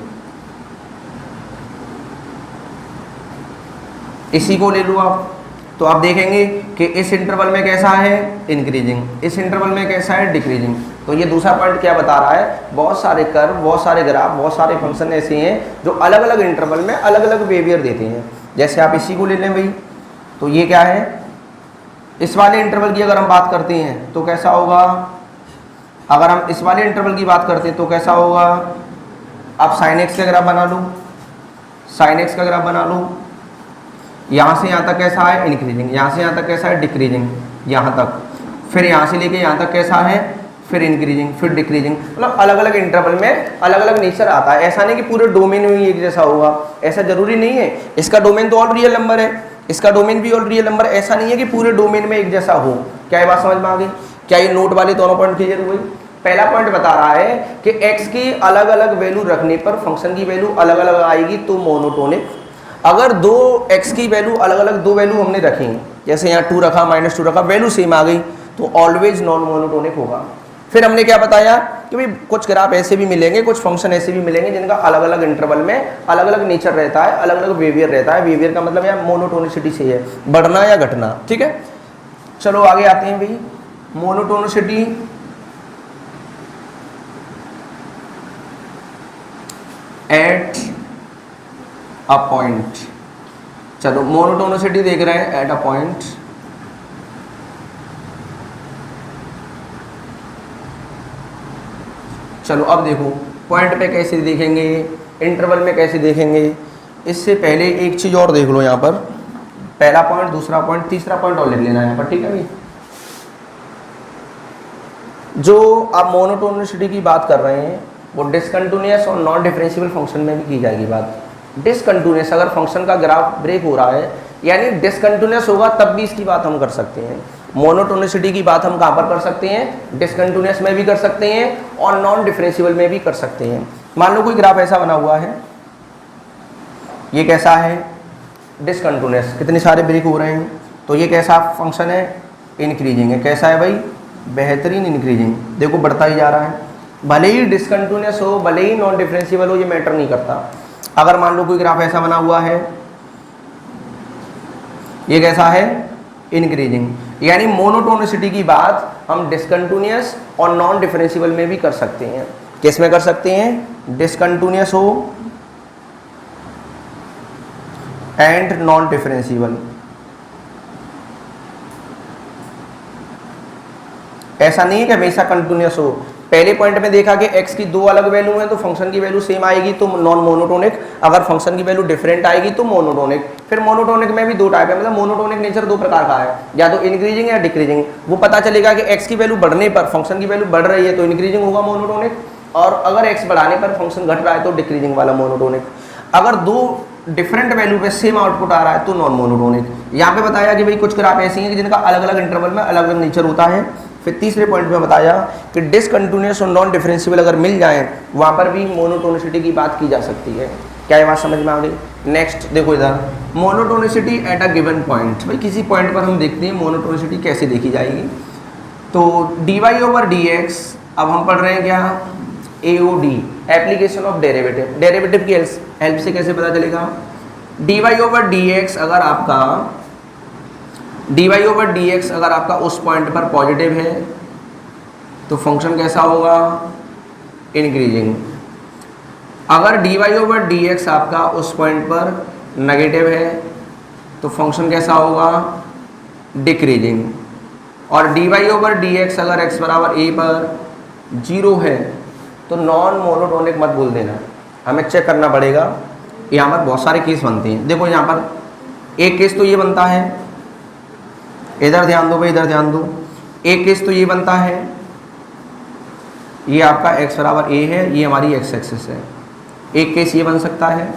इसी को ले लो आप, तो आप देखेंगे कि इस इंटरवल में कैसा है इंक्रीजिंग, इस इंटरवल में कैसा है डिक्रीजिंग। तो ये दूसरा पॉइंट क्या बता रहा है, बहुत सारे कर्व, बहुत सारे ग्राफ, बहुत सारे फंक्शन ऐसे हैं जो अलग अलग इंटरवल में अलग अलग बिहेवियर देते हैं। जैसे आप इसी को ले लें भाई, तो ये क्या है, इस वाले इंटरवल की अगर हम बात करते हैं तो कैसा होगा, अगर हम इस वाले इंटरवल की बात करते हैं तो कैसा होगा। आप साइन एक्स का ग्राफ बना लो, साइन एक्स का ग्राफ बना लो, यहाँ से यहाँ तक कैसा है इंक्रीजिंग, यहाँ से यहाँ तक कैसा है डिक्रीजिंग, यहाँ तक, फिर यहाँ से लेके यहाँ तक कैसा है फिर इंक्रीजिंग फिर डिक्रीजिंग। मतलब अलग अलग इंटरवल में अलग अलग नेचर आता है। ऐसा नहीं कि पूरे डोमेन में ही एक जैसा होगा, ऐसा जरूरी नहीं है। इसका डोमेन तो ऑल रियल नंबर है, इसका डोमेन भी ऑल रियल नंबर, ऐसा नहीं है कि पूरे डोमेन में एक जैसा हो। क्या ये बात समझ में आ गई? क्या ये नोट वाले दोनों पॉइंट क्लियर हुए? पहला पॉइंट बता रहा है कि x की अलग अलग वैल्यू रखने पर फंक्शन की वैल्यू अलग अलग आएगी तो मोनोटोनिक। अगर दो x की वैल्यू अलग अलग दो वैल्यू हमने रखी, जैसे यहाँ 2 रखा -2 रखा, वैल्यू सेम आ गई तो ऑलवेज नॉन मोनोटोनिक होगा। फिर हमने क्या बताया कि भाई कुछ ग्राफ ऐसे भी मिलेंगे, कुछ फंक्शन ऐसे भी मिलेंगे जिनका अलग अलग इंटरवल में अलग अलग नेचर रहता है, अलग अलग बिहेवियर रहता है। बिहेवियर का मतलब यहाँ मोनोटोनिसिटी से है, बढ़ना या घटना। ठीक है, चलो आगे आते हैं भाई। Monotonicity at a point. चलो मोनोटोनिसिटी देख रहे हैं एट अ पॉइंट। चलो अब देखो पॉइंट पे कैसे देखेंगे, इंटरवल में कैसे देखेंगे। इससे पहले एक चीज़ और देख लो यहाँ पर, पहला पॉइंट, दूसरा पॉइंट, तीसरा पॉइंट और लिख लेना यहाँ पर। ठीक है भाई, जो आप मोनोटोनिसिटी की बात कर रहे हैं वो डिसकंटिन्यूअस और नॉन डिफरेंशिएबल फंक्शन में भी की जाएगी बात। डिसकंटिन्यूअस अगर फंक्शन का ग्राफ ब्रेक हो रहा है यानी डिसकंटिन्यूअस होगा तब भी इसकी बात हम कर सकते हैं। मोनोटोनिसिटी की बात हम कहाँ पर कर सकते हैं, डिसकंटिन्यूअस में भी कर सकते हैं और नॉन डिफरेंशिएबल में भी कर सकते हैं। मान लो कोई ग्राफ ऐसा बना हुआ है, ये कैसा है डिसकंटिन्यूअस, कितने सारे ब्रेक हो रहे हैं, तो ये कैसा फंक्शन है इंक्रीजिंग है। कैसा है भाई, बेहतरीन इंक्रीजिंग, देखो बढ़ता ही जा रहा है। भले ही डिसकंटिन्यूअस हो, भले ही नॉन डिफरेंशिएबल हो, ये मैटर नहीं करता। अगर मान लो कोई ग्राफ ऐसा बना हुआ है, ये कैसा है इंक्रीजिंग, यानी मोनोटोनिसिटी की बात हम डिसकंटिन्यूअस और नॉन डिफरेंशिएबल में भी कर सकते हैं। किस में कर सकते हैं, डिसकंटिन्यूअस हो एंड नॉन डिफरेंशिएबल। ऐसा नहीं है कि हमेशा कंटिन्यूअस हो। पहले पॉइंट में देखा कि x की दो अलग वैल्यू है तो फंक्शन की वैल्यू सेम आएगी तो नॉन मोनोटोनिक, अगर फंक्शन की वैल्यू डिफरेंट आएगी तो मोनोटोनिक। फिर मोनोटोनिक में भी दो टाइप है, मतलब मोनोटोनिक नेचर दो प्रकार का है, या तो इंक्रीजिंग या डिक्रीजिंग। वो पता चलेगा कि x की वैल्यू बढ़ने पर फंक्शन की वैल्यू बढ़ रही है तो इंक्रीजिंग होगा मोनोटोनिक, और अगर x बढ़ाने पर फंक्शन घट रहा है तो डिक्रीजिंग वाला मोनोटोनिक। अगर दो डिफरेंट वैल्यू पे सेम आउटपुट आ रहा है तो नॉन मोनोटोनिक। यहाँ पे बताया कि भाई कुछ ग्राफ ऐसी हैं कि जिनका अलग अलग इंटरवल में अलग अलग नेचर होता है। फिर तीसरे पॉइंट में बताया कि डिसकंटिन्यूअस और नॉन डिफरेंशिएबल अगर मिल जाएं वहाँ पर भी मोनोटोनिसिटी की बात की जा सकती है। क्या ये बात समझ में आ गई? नेक्स्ट देखो इधर, monotonicity at a given point. भाई किसी पॉइंट पर हम देखते हैं मोनोटोनिसिटी कैसे देखी जाएगी। तो dy/dx, अब हम पढ़ रहे हैं क्या, AOD, application of derivative. Derivative की हेल्प से कैसे पता चलेगा, dy/dx अगर आपका dy/dx अगर आपका उस पॉइंट पर पॉजिटिव है तो फंक्शन कैसा होगा इंक्रीजिंग। अगर dy/dx आपका उस पॉइंट पर नेगेटिव है तो फंक्शन कैसा होगा डिक्रीजिंग। और dy/dx अगर x बराबर a पर 0 है तो नॉन मोनोटोनिक मत बोल देना, हमें चेक करना पड़ेगा। यहाँ पर बहुत सारे केस बनते हैं। देखो यहाँ पर एक केस तो ये बनता है, इधर ध्यान दो भाई, इधर ध्यान दो। एक केस तो ये बनता है, ये आपका x बराबर a है, ये हमारी x एक्सिस है। एक केस ये बन सकता है,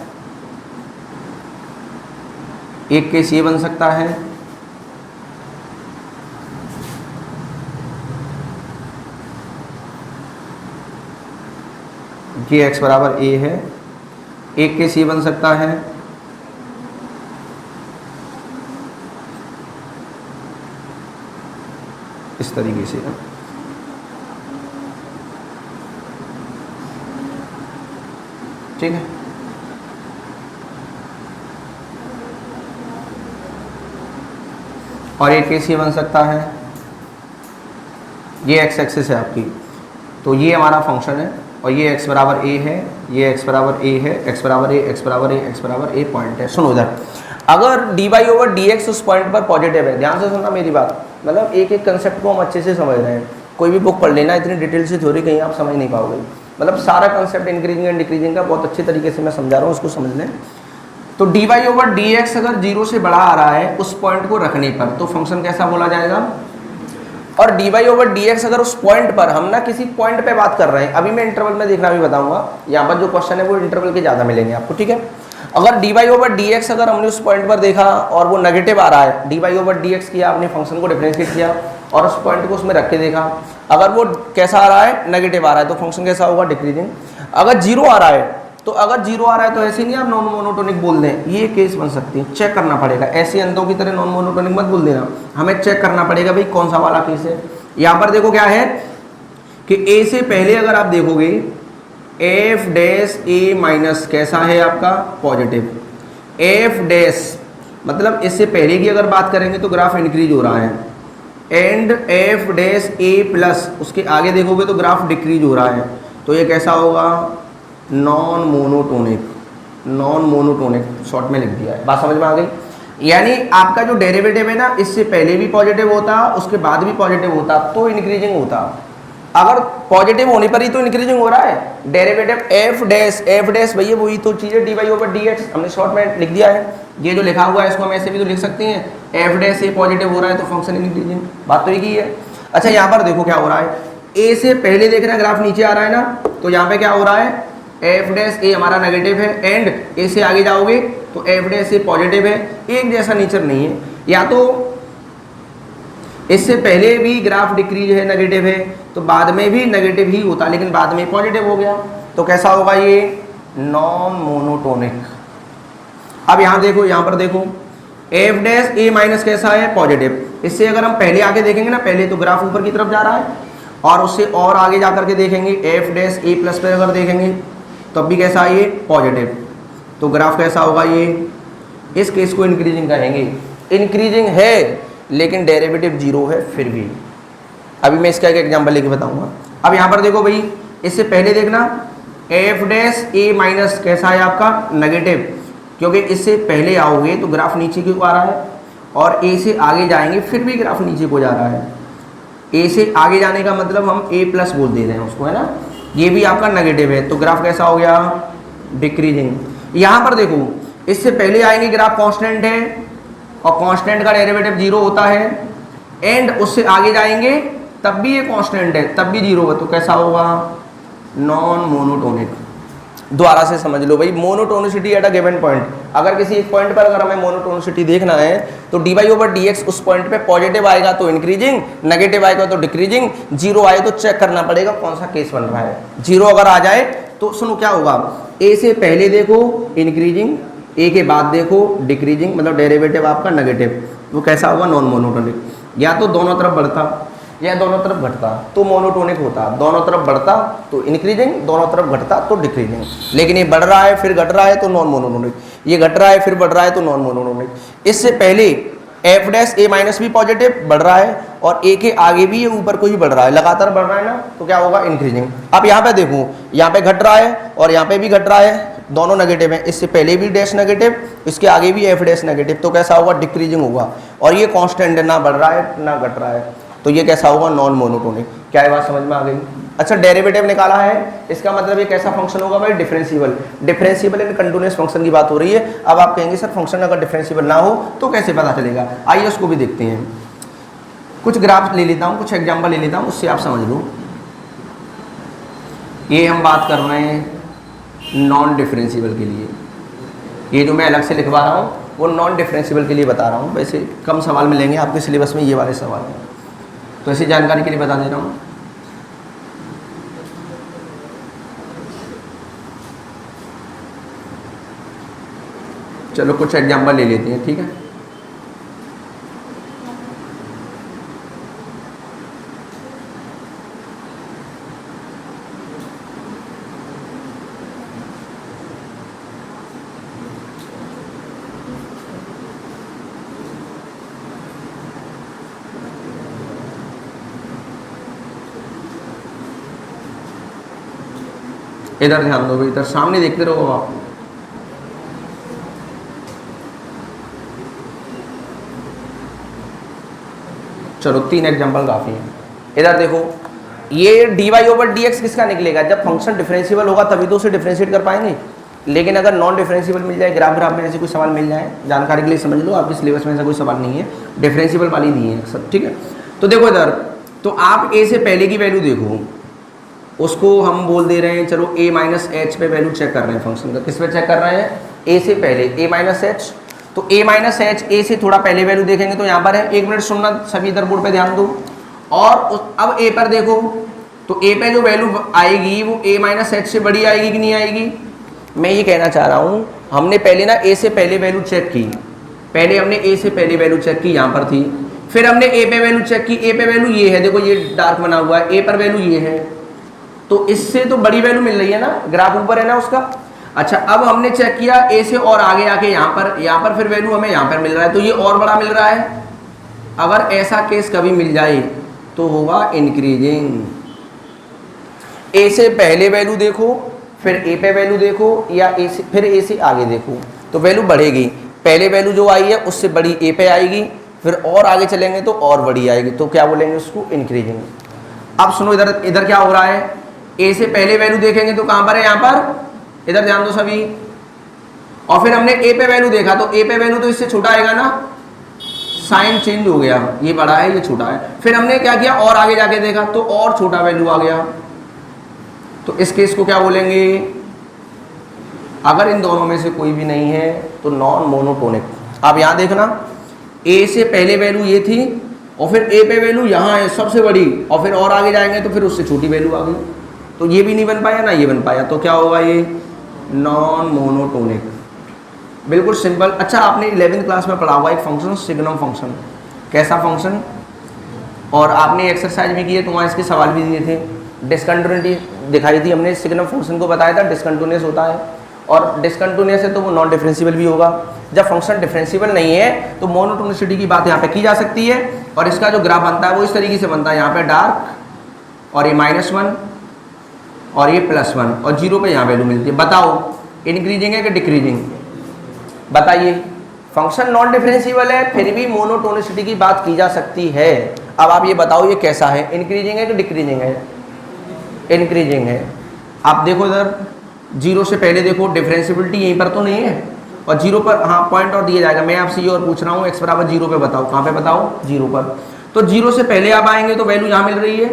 एक केस ये बन सकता है, ये x बराबर a है। एक केस ये बन सकता है, इस तरीके से। ठीक है, और एक केस ये बन सकता है, ये एक्स एक्सिस है आपकी, तो ये हमारा फंक्शन है और ये x बराबर a है, ये x बराबर a है, x बराबर a, x बराबर a, x बराबर a पॉइंट है। सुनो इधर, अगर dy ओवर dx उस पॉइंट पर पॉजिटिव है, ध्यान से सुनना मेरी बात, मतलब एक एक कंसेप्ट को हम अच्छे से समझ रहे हैं, कोई भी बुक पढ़ लेना, इतनी डिटेल से थ्योरी कहीं आप समझ नहीं पाओगे, मतलब सारा कंसेप्ट इंक्रीजिंग एंड डिक्रीजिंग का बहुत अच्छे तरीके से मैं समझा रहा हूँ, उसको समझ लें। तो dy ओवर dx अगर 0 से बड़ा आ रहा है उस पॉइंट को रखने पर, तो फंक्शन कैसा बोला जाएगा। और dy ओवर dx अगर उस पॉइंट पर, हम ना किसी पॉइंट पे बात कर रहे हैं, अभी मैं इंटरवल में देखना भी बताऊंगा, यहाँ पर जो क्वेश्चन है वो इंटरवल के ज़्यादा मिलेंगे आपको, ठीक है। अगर dy ओवर dx अगर हमने उस पॉइंट पर देखा और वो नेगेटिव आ रहा है, dy ओवर dx किया, आपने फंक्शन को डिफरेंशिएट किया और उस पॉइंट को उसमें रख के देखा, अगर वो कैसा आ रहा है, नेगेटिव आ रहा है, तो फंक्शन कैसा होगा, डिक्रीजिंग। अगर 0 आ रहा है, तो अगर 0 आ रहा है तो ऐसे नहीं आप नॉन मोनोटोनिक बोल दें, ये केस बन सकती है, चेक करना पड़ेगा, ऐसे अंतों की तरह नॉन मोनोटोनिक मत बोल देना, हमें चेक करना पड़ेगा भाई कौन सा वाला केस है। यहाँ पर देखो क्या है कि a से पहले अगर आप देखोगे f डैश a माइनस कैसा है आपका, पॉजिटिव, f डैश मतलब इससे पहले की अगर बात करेंगे तो ग्राफ इंक्रीज हो रहा है, and f dash a plus उसके आगे देखोगे तो ग्राफ डिक्रीज हो रहा है, तो ये कैसा होगा, non monotonic, non monotonic short में लिख दिया है, बात समझ में आ गई। यानी आपका जो डेरिवेटिव है ना, इससे पहले भी पॉजिटिव होता, उसके बाद भी पॉजिटिव होता तो इंक्रीजिंग होता, अगर पॉजिटिव होने पर ही तो इंक्रीजिंग हो रहा है। डेरिवेटिव f डैश भैया वही तो चीज़ है, dy ओवर dx हमने शॉर्ट में लिख दिया है, ये जो लिखा हुआ है इसको हम ऐसे भी तो लिख सकते हैं, f डैश ए पॉजिटिव हो रहा है तो फंक्शन इंक्रीजिंग, बात तो एक ही है। अच्छा यहाँ पर देखो क्या हो रहा है, a से पहले देख रहे हैं ग्राफ नीचे आ रहा है ना, तो यहाँ पे क्या हो रहा है, f डैश ए हमारा नेगेटिव है, एंड a से आगे जाओगे तो f डैश ए पॉजिटिव है, एक जैसा नेचर नहीं है, या तो इससे पहले भी ग्राफ डिक्रीज है, नेगेटिव है, तो बाद में भी नेगेटिव ही होता, लेकिन बाद में पॉजिटिव हो गया, तो कैसा होगा ये, नॉन मोनोटोनिक। अब यहाँ देखो, यहाँ पर देखो f डैश ए माइनस कैसा है, पॉजिटिव, इससे अगर हम पहले आगे देखेंगे ना, पहले तो ग्राफ ऊपर की तरफ जा रहा है, और उससे और आगे जा करके देखेंगे f डैश ए प्लस पे अगर देखेंगे तब भी कैसा है ये, पॉजिटिव, तो ग्राफ कैसा होगा ये, इस केस को इंक्रीजिंग कहेंगे, इंक्रीजिंग है लेकिन डेरिवेटिव 0 है फिर भी। अभी मैं इसका एक एग्जांपल लेके बताऊंगा। अब यहाँ पर देखो भाई, इससे पहले देखना f डैश ए माइनस कैसा है आपका, नेगेटिव, क्योंकि इससे पहले आओगे तो ग्राफ नीचे क्यों आ रहा है, और a से आगे जाएंगे फिर भी ग्राफ नीचे को जा रहा है, a से आगे जाने का मतलब हम a प्लस बोल दे रहे हैं उसको, है ना, ये भी आपका नेगेटिव है, तो ग्राफ कैसा हो गया, डिक्रीजिंग। यहाँ पर देखो इससे पहले आएंगे ग्राफ कांस्टेंट है और कांस्टेंट का डेरिवेटिव 0 होता है, एंड उससे आगे जाएंगे तब भी ये कांस्टेंट है, तब भी 0 है, तो कैसा होगा, नॉन मोनोटोनिक। दोबारा से समझ लो भाई, monotonicity at a given point, अगर किसी एक पॉइंट पर अगर हमें मोनोटोनिसिटी देखना है तो dy ओवर dx उस पॉइंट पे पॉजिटिव आएगा तो इंक्रीजिंग, नेगेटिव आएगा तो डिक्रीजिंग, 0 आए तो चेक करना पड़ेगा कौन सा केस बन रहा है। 0 अगर आ जाए तो सुनो क्या होगा, a से पहले देखो इंक्रीजिंग, a के बाद देखो डिक्रीजिंग, मतलब डेरिवेटिव आपका नेगेटिव, वो कैसा होगा, नॉन मोनोटोनिक। या तो दोनों तरफ बढ़ता या दोनों तरफ घटता तो मोनोटोनिक होता, दोनों तरफ बढ़ता तो इंक्रीजिंग, दोनों तरफ घटता तो डिक्रीजिंग, लेकिन ये बढ़ रहा है फिर घट रहा है तो नॉन मोनोटोनिक, ये घट रहा है फिर बढ़ रहा है तो नॉन मोनोटोनिक। इससे पहले f डैश ए माइनस भी पॉजिटिव बढ़ रहा है और a के आगे भी ये ऊपर को ही बढ़ रहा है, लगातार बढ़ रहा है ना, तो क्या होगा, इंक्रीजिंग। अब यहाँ पे देखो, यहाँ पे घट रहा है और यहाँ पे भी घट रहा है, दोनों नेगेटिव है, इससे पहले भी डैश नेगेटिव, इसके आगे भी f डैश नेगेटिव, तो कैसा होगा, डिक्रीजिंग होगा, और ये कांस्टेंट है, ना बढ़ रहा है ना घट रहा है, तो ये कैसा होगा, नॉन मोनोटोनिक। क्या ये बात समझ में आ गई। अच्छा डेरिवेटिव निकाला है, इसका मतलब ये कैसा फंक्शन होगा भाई, differentiable. Differentiable and continuous function की बात हो रही है। अब आप कहेंगे सर फंक्शन अगर डिफरेंशिएबल ना हो तो कैसे पता चलेगा, आइए उसको भी देखते हैं। कुछ ग्राफ ले लेता हूँ, कुछ एग्जाम्पल ले लेता हूँ, उससे आप समझ लो। ये हम बात कर रहे हैं नॉन डिफरेंशिएबल के लिए, ये जो मैं अलग से लिखवा रहा हूँ वो नॉन डिफरेंशिएबल के लिए बता रहा हूँ। वैसे कम सवाल मिलेंगे आपके सिलेबस में ये वाले सवाल हैं, तो ऐसी जानकारी के लिए बता दे रहा हूँ। चलो कुछ एग्जाम्पल ले लेते हैं, ठीक है। इधर ध्यान दो भाई, इधर सामने देखते रहो आप। चलो 3 एग्जांपल काफ़ी है। इधर देखो, ये d y over d x किसका निकलेगा? जब फंक्शन डिफरेंशिएबल होगा तभी तो उसे डिफरेंशिएट कर पाएंगे। लेकिन अगर नॉन डिफरेंशिएबल मिल जाए, ग्राफ में ऐसे कोई सवाल मिल जाए, जानकारी के लिए समझ लो, आपके सिलेबस में ऐसा कोई सवाल नहीं है, डिफरेंशिएबल वाली नहीं है सब, ठीक है। तो देखो इधर, तो आप ए से पहले की वैल्यू देखो, उसको हम बोल दे रहे हैं, चलो ए माइनस एच पे वैल्यू चेक कर रहे हैं फंक्शन का। किस पे चेक कर रहे हैं? ए से पहले, ए माइनस एच। तो ए माइनस एच, ए से थोड़ा पहले वैल्यू देखेंगे तो यहाँ पर है, 1 मिनट सुनना सभी, इधर बोर्ड पे ध्यान दो। और अब ए पर देखो, तो ए पे जो वैल्यू आएगी वो ए माइनस एच से बड़ी आएगी कि नहीं आएगी? मैं ये कहना चाह रहा हूँ, हमने पहले ना ए से पहले वैल्यू चेक की, पहले हमने ए से पहले वैल्यू चेक की, यहाँ पर थी, फिर हमने ए पे वैल्यू चेक की, ए पे वैल्यू ये है, देखो ये डार्क बना हुआ है, ए पर वैल्यू ये है, तो इससे तो बड़ी वैल्यू मिल रही है ना, ग्राफ ऊपर है ना उसका। अच्छा, अब हमने चेक किया ए से और आगे आके यहाँ पर फिर वैल्यू हमें यहाँ पर मिल रहा है, तो ये और बड़ा मिल रहा है। अगर ऐसा केस कभी मिल जाए तो होगा इंक्रीजिंग। ए से पहले वैल्यू देखो, फिर ए पे वैल्यू देखो, या ए से फिर ए से आगे देखो, तो वैल्यू बढ़ेगी। पहले वैल्यू जो आई है उससे बड़ी ए पे आएगी, फिर और आगे चलेंगे तो और बड़ी आएगी, तो क्या बोलेंगे उसको? इंक्रीजिंग। अब सुनो, इधर इधर क्या हो रहा है, ए से पहले वैल्यू देखेंगे तो कहाँ पर है? यहाँ पर, इधर ध्यान दो सभी। और फिर हमने ए पे वैल्यू देखा, तो ए पे वैल्यू तो इससे छोटा आएगा ना, साइन चेंज हो गया, ये बड़ा है ये छोटा है। फिर हमने क्या किया, और आगे जाके देखा तो और छोटा वैल्यू आ गया, तो इस केस को क्या बोलेंगे? अगर इन दोनों में से कोई भी नहीं है तो नॉन मोनोटोनिक। अब यहाँ देखना, ए से पहले वैल्यू ये थी, और फिर ए पे वैल्यू यहाँ है सबसे बड़ी, और फिर और आगे जाएंगे तो फिर उससे छोटी वैल्यू आ गई, तो ये भी नहीं बन पाया ना ये बन पाया, तो क्या होगा? ये नॉन मोनोटोनिक। बिल्कुल सिंपल। अच्छा, आपने 11वीं क्लास में पढ़ा हुआ एक फंक्शन, सिग्नम फंक्शन। कैसा फंक्शन? और आपने एक्सरसाइज भी की है, तो वहाँ इसके सवाल भी दिए थे। डिसकंटिन्यूटी दिखाई थी हमने, सिग्नम फंक्शन को बताया था डिसकंटिन्यूअस होता है, और डिसकंटिन्यूअस है तो वो नॉन डिफरेंशिएबल भी होगा। जब फंक्शन डिफरेंशिएबल नहीं है तो मोनोटोनिसिटी की बात यहाँ पे की जा सकती है, और इसका जो ग्राफ बनता है वो इस तरीके से बनता है, यहाँ पे डार्क और ये -1 और ये +1 और 0 पे यहाँ वैल्यू मिलती है। बताओ इंक्रीजिंग है कि डिक्रीजिंग? बताइए। फंक्शन नॉन डिफरेंशिएबल है फिर भी मोनोटोनिसिटी की बात की जा सकती है। अब आप ये बताओ ये कैसा है, इंक्रीजिंग है कि डिक्रीजिंग है? इंक्रीजिंग है। आप देखो इधर 0 से पहले देखो, डिफरेंशिएबिलिटी यहीं पर तो नहीं है, और 0 पर हाँ पॉइंट और दिया जाएगा। मैं आपसे ये और पूछ रहा हूँ, x बराबर 0 पे बताओ, कहाँ पे बताओ? 0 पर। तो 0 से पहले आप आएंगे तो वैल्यू यहाँ मिल रही है,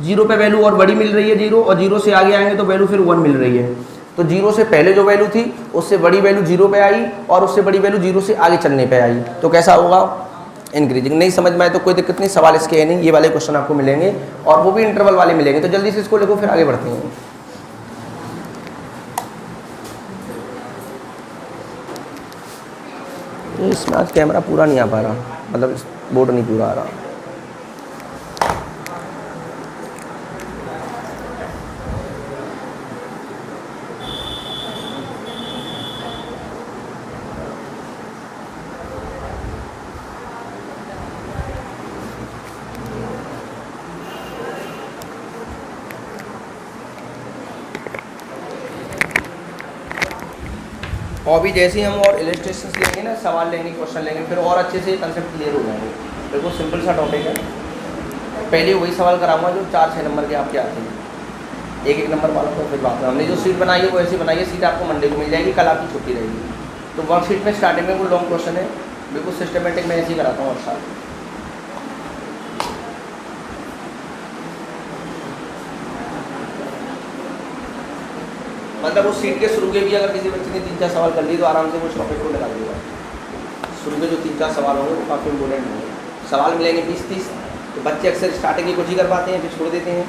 0 पे वैल्यू और बड़ी मिल रही है 0, और 0 से आगे आएंगे तो वैल्यू फिर 1 मिल रही है। तो 0 से पहले जो वैल्यू थी उससे बड़ी वैल्यू 0 पे आई, और उससे बड़ी वैल्यू 0 से आगे चलने पे आई, तो कैसा होगा? इंक्रीजिंग। नहीं समझ में आए तो कोई दिक्कत नहीं, सवाल इसके है नहीं, ये वाले क्वेश्चन आपको मिलेंगे, और वो भी इंटरवल वाले मिलेंगे। तो जल्दी से इसको लिखो, फिर आगे बढ़ते हैं। इसमें आज कैमरा पूरा नहीं आ पा रहा, मतलब बोर्ड नहीं पूरा आ रहा। और भी जैसे ही हम और इलस्ट्रेशंस लेंगे ना, सवाल लेंगे, क्वेश्चन लेंगे, फिर और अच्छे से कंसेप्ट क्लियर हो जाएंगे। बिल्कुल सिंपल सा टॉपिक है। पहले वही सवाल कराऊंगा जो 4-6 नंबर के आपके आते हैं, 1-1 नंबर वालों को फिर बात। हमने जो सीट बनाई है वो ऐसी बनाई है, सीट आपको मंडे को मिल जाएगी, कल आपकी छुट्टी रहेगी। तो वर्कशीट में स्टार्टिंग में वो लॉन्ग क्वेश्चन है, बिल्कुल सिस्टमेटिक में ऐसे ही कराता हूँ हर साल। मतलब उस सीट के शुरू के भी अगर किसी बच्चे ने 3-4 सवाल कर लिए तो आराम से वो टॉपिक को लगा देगा। शुरू के जो 3-4 सवाल होंगे वो काफ़ी इंपॉर्टेंट होंगे। सवाल मिलेंगे 20-30, तो बच्चे अक्सर स्टार्टिंग की कुछ ही कर पाते हैं, फिर छोड़ देते हैं।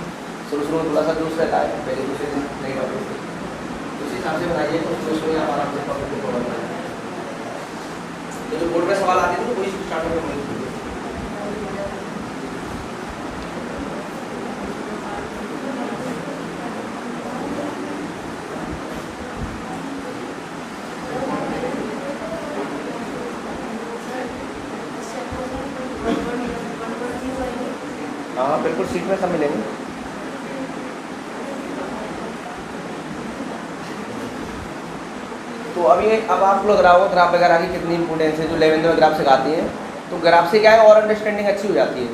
शुरू में थोड़ा सा जोश रहता है, पहले दूसरे दिन नहीं टॉपिक, उस हिसाब से बनाइए तो जोश में आप आराम से टॉपिक को कवर करें। तो जो बोर्ड में सवाल आते थे तो वही स्टार्टिंग में वही। हाँ बिल्कुल, सीट में सब मिलेंगे। अब आपको लग रहा होगा ग्राफ वगैरह की कितनी इंपॉर्टेंस है, जो 11th में ग्राफ सिखाती हैं, तो ग्राफ से क्या है और अंडरस्टैंडिंग अच्छी हो जाती है।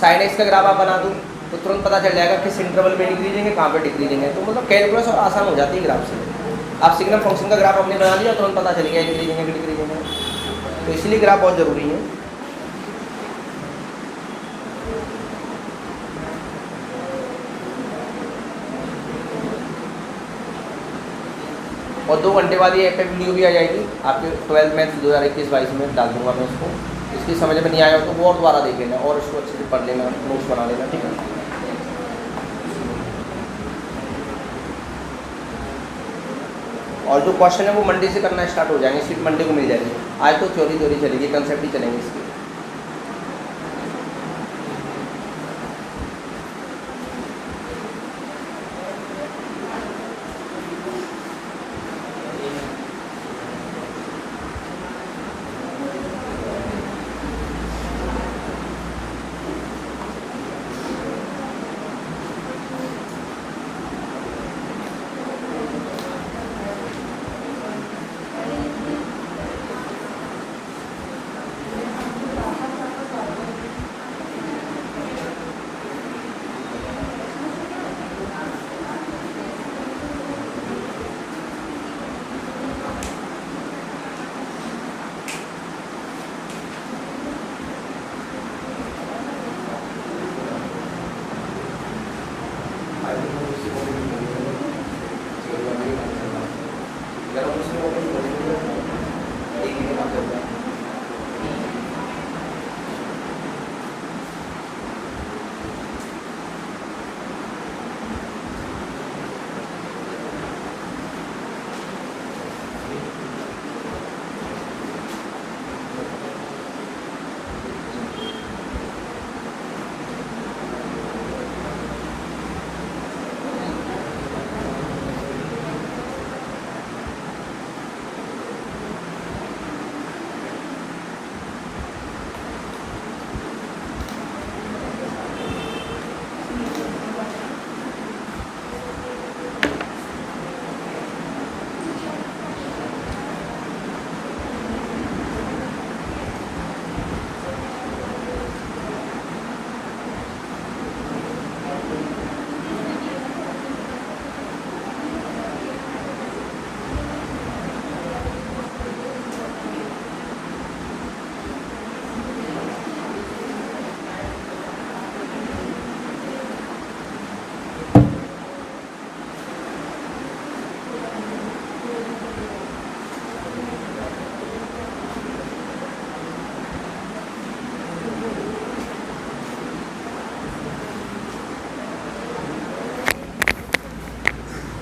साइन एक्स का ग्राफ आप बना दूँ तो तुरंत पता चल जाएगा किस इंटरवल में इंक्रीजिंग है, कहाँ पे डिक्रीजिंग है, तो मतलब कैलकुलस और आसान हो जाती है ग्राफ से। आप सिग्नल फंक्शन का ग्राफ अपने बना लिया तुरंत पता चल गया इंक्रीजिंग है कि डिक्रीजिंग है, तो इसलिए ग्राफ बहुत ज़रूरी है। और 2 घंटे बाद ये एफ वीडियो भी आ जाएगी आपके 12th मैथ्स 2021-22 में डाल दूंगा मैं उसको। इसकी समझ में नहीं आया हो तो वो और दोबारा देख लेना और उसको अच्छे से पढ़ लेना, नोट्स बना लेना, ठीक है। और जो क्वेश्चन है वो मंडे से करना स्टार्ट हो जाएंगे, सीट मंडे को मिल जाएगी। आज तो थ्योरी चलेगी, कंसेप्ट ही चलेंगे इसके।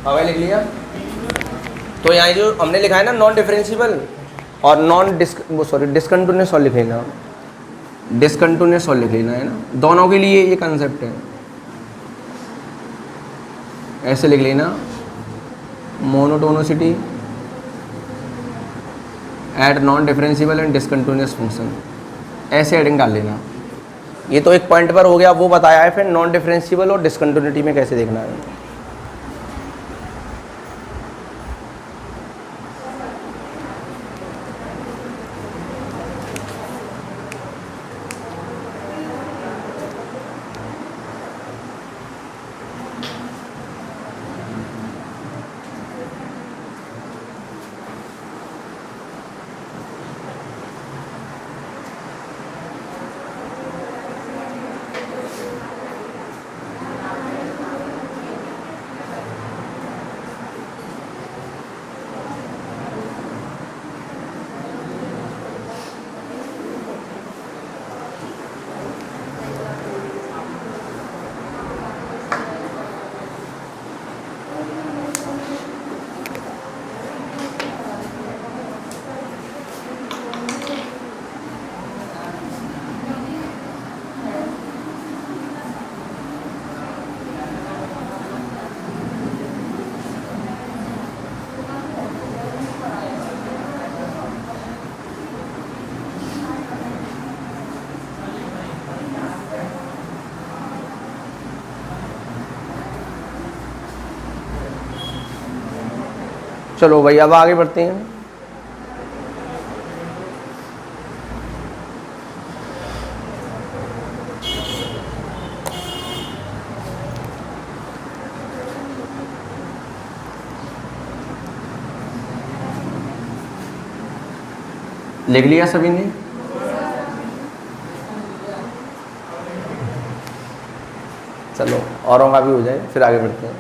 हवा लिख लिया। तो यहाँ जो हमने लिखा है ना नॉन डिफरेंशिएबल और डिस्कंटिन्यूअस सॉल्व लिख लेना, डिस्कंटिन्यूअस सॉल्व लिख लेना है ना, दोनों के लिए ये कंसेप्ट है। ऐसे लिख लेना monotonicity at non differentiable and discontinuous function, ऐसे हेडिंग डाल लेना। ये तो एक पॉइंट पर हो गया, वो बताया है, फिर नॉन डिफरेंशिएबल और डिस्कंटिन्यूटी में कैसे देखना है। चलो भाई अब आगे बढ़ते हैं। लिख लिया सभी ने? चलो औरों का भी हो जाए, फिर आगे बढ़ते हैं।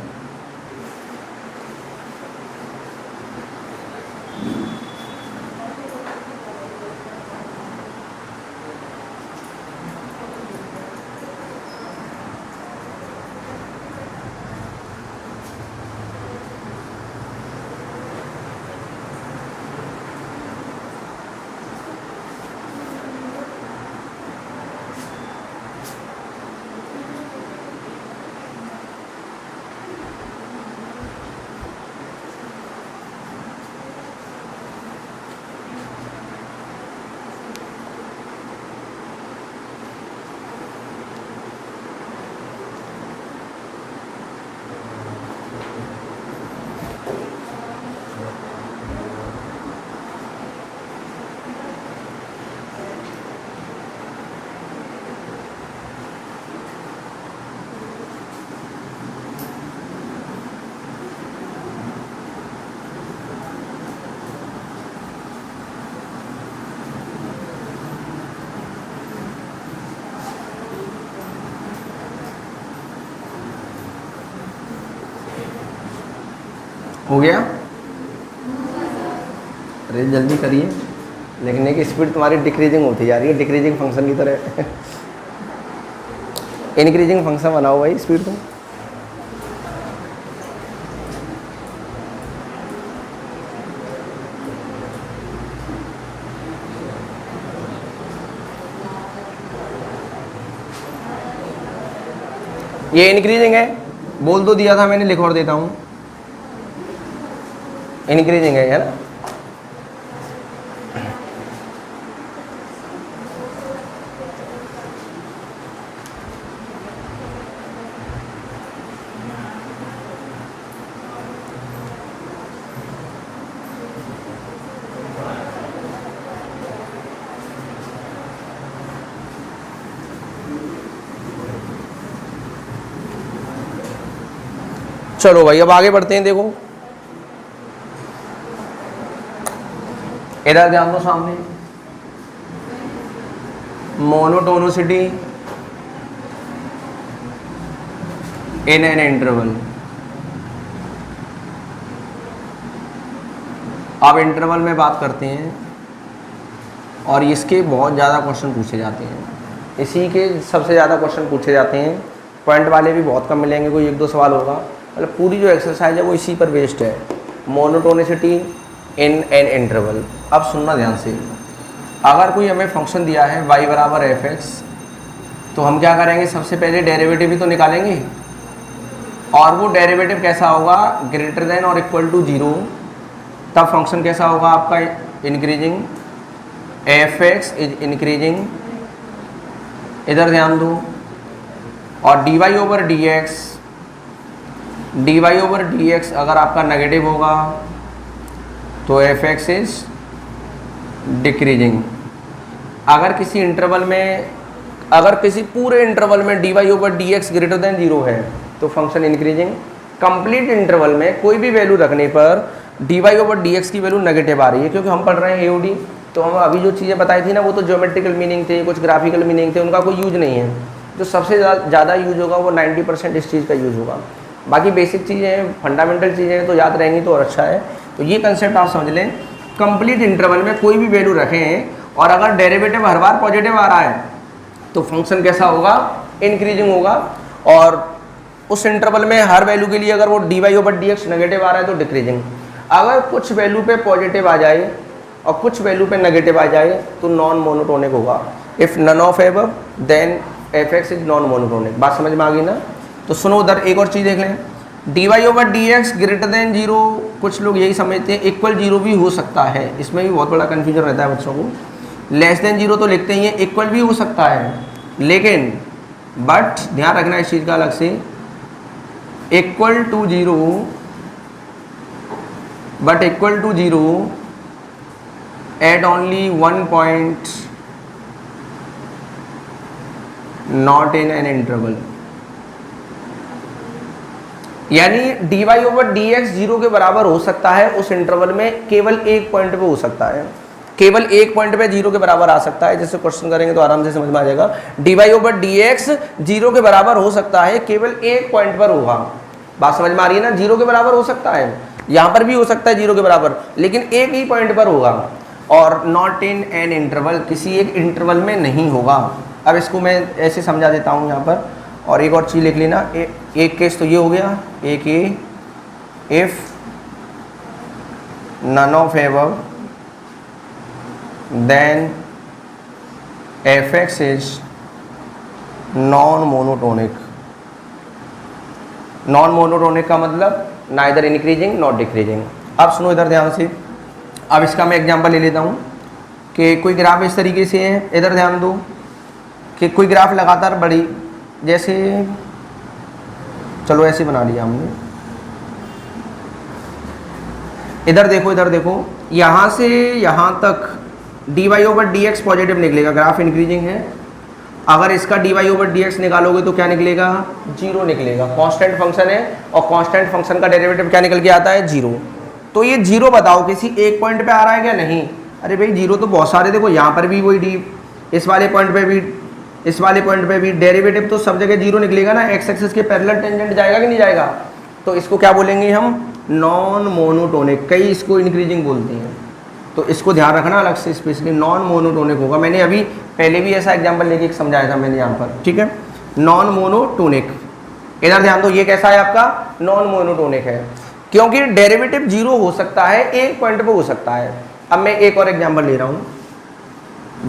हो गया? अरे जल्दी करिए, लिखने की स्पीड तुम्हारी डिक्रीजिंग होती जा रही है, डिक्रीजिंग फंक्शन की तरह। इंक्रीजिंग फंक्शन बनाओ भाई स्पीड को। ये इंक्रीजिंग है, बोल तो दिया था मैंने, लिख और देता हूँ। इंक्रीजिंग है ना? चलो भाई अब आगे बढ़ते हैं। देखो इधर ध्यान दो, सामने मोनोटोनिसिटी इन एन इंटरवल। अब इंटरवल में बात करते हैं और इसके बहुत ज़्यादा क्वेश्चन पूछे जाते हैं, इसी के सबसे ज़्यादा क्वेश्चन पूछे जाते हैं। पॉइंट वाले भी बहुत कम मिलेंगे, कोई एक दो सवाल होगा, मतलब पूरी जो एक्सरसाइज है वो इसी पर बेस्ड है, मोनोटोनिसिटी इन एन इंटरवल। अब सुनना ध्यान से, अगर कोई हमें फंक्शन दिया है y बराबर एफ एक्स, तो हम क्या करेंगे, सबसे पहले डेरिवेटिव ही तो निकालेंगे, और वो डेरिवेटिव कैसा होगा, ग्रेटर देन और इक्वल टू 0। तब फंक्शन कैसा होगा आपका, increasing, F x is increasing, इधर ध्यान दो। और dy ओवर डी एक्स अगर आपका नेगेटिव होगा तो एफ एक्स इज डिक्रीजिंग। अगर किसी इंटरवल में, अगर किसी पूरे इंटरवल में dy over d x greater than 0 है तो फंक्शन इंक्रीजिंग। कंप्लीट इंटरवल में कोई भी वैल्यू रखने पर dy ओवर डी एक्स की वैल्यू नेगेटिव आ रही है, क्योंकि हम पढ़ रहे हैं एओडी, तो हम अभी जो चीज़ें बताई थी ना वो तो ज्योमेट्रिकल मीनिंग थे, कुछ ग्राफिकल मीनिंग थे, उनका कोई यूज नहीं है। जो सबसे ज़्यादा यूज होगा वो 90% इस चीज़ का यूज होगा। बाकी बेसिक चीज़ें, फंडामेंटल चीज़ें तो याद रहेंगी तो और अच्छा है। तो ये कंसेप्ट आप समझ लें, कंप्लीट इंटरवल में कोई भी वैल्यू रखें और अगर डेरिवेटिव हर बार पॉजिटिव आ रहा है तो फंक्शन कैसा होगा, इंक्रीजिंग होगा। और उस इंटरवल में हर वैल्यू के लिए अगर वो dy over d x negative आ रहा है तो डिक्रीजिंग। अगर कुछ वैल्यू पे पॉजिटिव आ जाए और कुछ वैल्यू पे नेगेटिव आ जाए तो नॉन मोनोटोनिक होगा। If none of above then f x is non monotonic. बात समझ में आ गई ना? तो सुनो उधर एक और चीज़ देख लें, dy over d x greater than 0, कुछ लोग यही समझते हैं, इक्वल 0 भी हो सकता है, इसमें भी बहुत बड़ा कन्फ्यूजन रहता है बच्चों को। लेस देन 0 तो लिखते ही हैं, इक्वल भी हो सकता है, लेकिन बट ध्यान रखना इस चीज़ का अलग से, equal to 0 but equal to 0 at only 1 point not in an interval. यानी dy ओवर डी एक्स 0 के बराबर हो सकता है उस इंटरवल में, केवल एक पॉइंट पे हो सकता है। केवल एक पॉइंट पे जीरो के बराबर आ सकता है, जैसे क्वेश्चन करेंगे तो आराम से समझ में आ जाएगा। dy ओवर dx जीरो के बराबर हो सकता है, केवल एक पॉइंट पर होगा। बात समझ में आ रही है ना, जीरो के बराबर हो सकता है, यहाँ पर भी हो सकता है जीरो के बराबर, लेकिन एक ही पॉइंट पर होगा। और नॉट इन एन इंटरवल, किसी एक इंटरवल में नहीं होगा। अब इसको मैं ऐसे समझा देता हूँ यहाँ पर, और एक और चीज़ लिख लेना। एक केस तो ये हो गया, एक ये if none of above then fx is non monotonic. Non monotonic का मतलब नाइदर इंक्रीजिंग नॉट डिक्रीजिंग। अब सुनो इधर ध्यान से, अब इसका मैं एग्जांपल ले लेता हूँ कि कोई ग्राफ इस तरीके से है, इधर ध्यान दो कि कोई ग्राफ लगातार बढ़ी, जैसे चलो ऐसे बना लिया हमने, इधर देखो, इधर देखो, यहाँ से यहाँ तक dy ओवर dx पॉजिटिव निकलेगा, ग्राफ इंक्रीजिंग है। अगर इसका dy ओवर dx निकालोगे तो क्या निकलेगा, जीरो निकलेगा। कांस्टेंट फंक्शन है और कांस्टेंट फंक्शन का डेरिवेटिव क्या निकल के आता है, जीरो। तो ये जीरो बताओ किसी एक पॉइंट पे आ रहा है क्या, नहीं। अरे भाई जीरो तो बहुत सारे, देखो यहाँ पर भी वही डी, इस वाले पॉइंट पे भी, इस वाले पॉइंट पे भी, डेरिवेटिव तो सब जगह जीरो निकलेगा ना। एक्स एक्सिस के पैरेलल टेंजेंट जाएगा कि नहीं जाएगा। तो इसको क्या बोलेंगे हम, नॉन मोनोटोनिक। कई इसको इंक्रीजिंग बोलते हैं, तो इसको ध्यान रखना अलग से, स्पेशली नॉन मोनोटोनिक होगा। मैंने अभी पहले भी ऐसा एग्जांपल लेके एक समझाया था मैंने यहाँ पर, ठीक है। नॉन मोनोटोनिक, इधर ध्यान दो, ये कैसा है आपका, नॉन मोनोटोनिक है, क्योंकि डेरिवेटिव जीरो हो सकता है, एक पॉइंट पे हो सकता है। अब मैं एक और एग्जांपल ले रहा हूँ,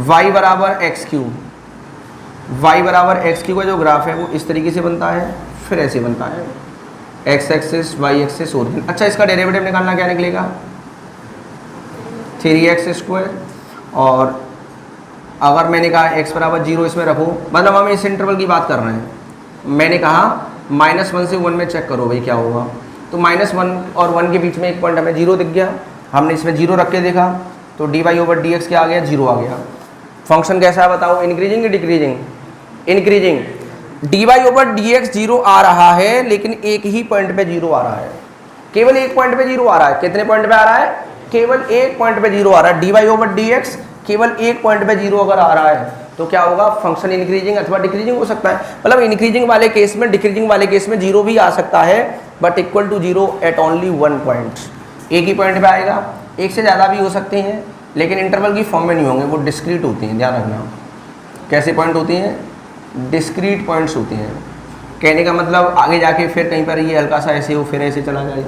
y बराबर एक्स क्यूब, y बराबर एक्स क्यूब का जो ग्राफ है वो इस तरीके से बनता है, फिर ऐसे बनता है, x axis y axis origin. अच्छा, इसका डेरिवेटिव निकालना, क्या निकलेगा, 3x²। और अगर मैंने कहा x बराबर जीरो इसमें रखो, मतलब हम इस इंटरवल की बात कर रहे हैं, मैंने कहा -1 से 1 में चेक करो भाई क्या होगा। तो -1 और 1 के बीच में एक पॉइंट हमें जीरो दिख गया, हमने इसमें जीरो रख के देखा, तो dy ओवर dx क्या आ गया, जीरो आ गया। फंक्शन कैसा है बताओ, इंक्रीजिंग या decreasing, increasing. dy over dx zero आ रहा है, लेकिन एक ही पॉइंट पे जीरो आ रहा है, केवल एक पॉइंट पे जीरो आ रहा है। कितने पॉइंट पे आ रहा है, केवल एक पॉइंट पे जीरो आ रहा है। dy ओवर dx केवल एक पॉइंट पे जीरो अगर आ रहा है तो क्या होगा, फंक्शन इंक्रीजिंग अथवा डिक्रीजिंग हो सकता है। मतलब इंक्रीजिंग वाले केस में, डिक्रीजिंग वाले केस में जीरो भी आ सकता है, but equal to zero at only one point. एक ही पॉइंट पे आएगा, एक से ज़्यादा भी हो सकते हैं, लेकिन इंटरवल की फॉर्म में नहीं होंगे, वो डिस्क्रीट होती हैं, ध्यान रखना। कैसे पॉइंट होती हैं, डिस्क्रीट पॉइंट्स होती हैं। कहने का मतलब आगे जाके फिर कहीं पर ये हल्का सा ऐसे हो, फिर ऐसे चला जाए,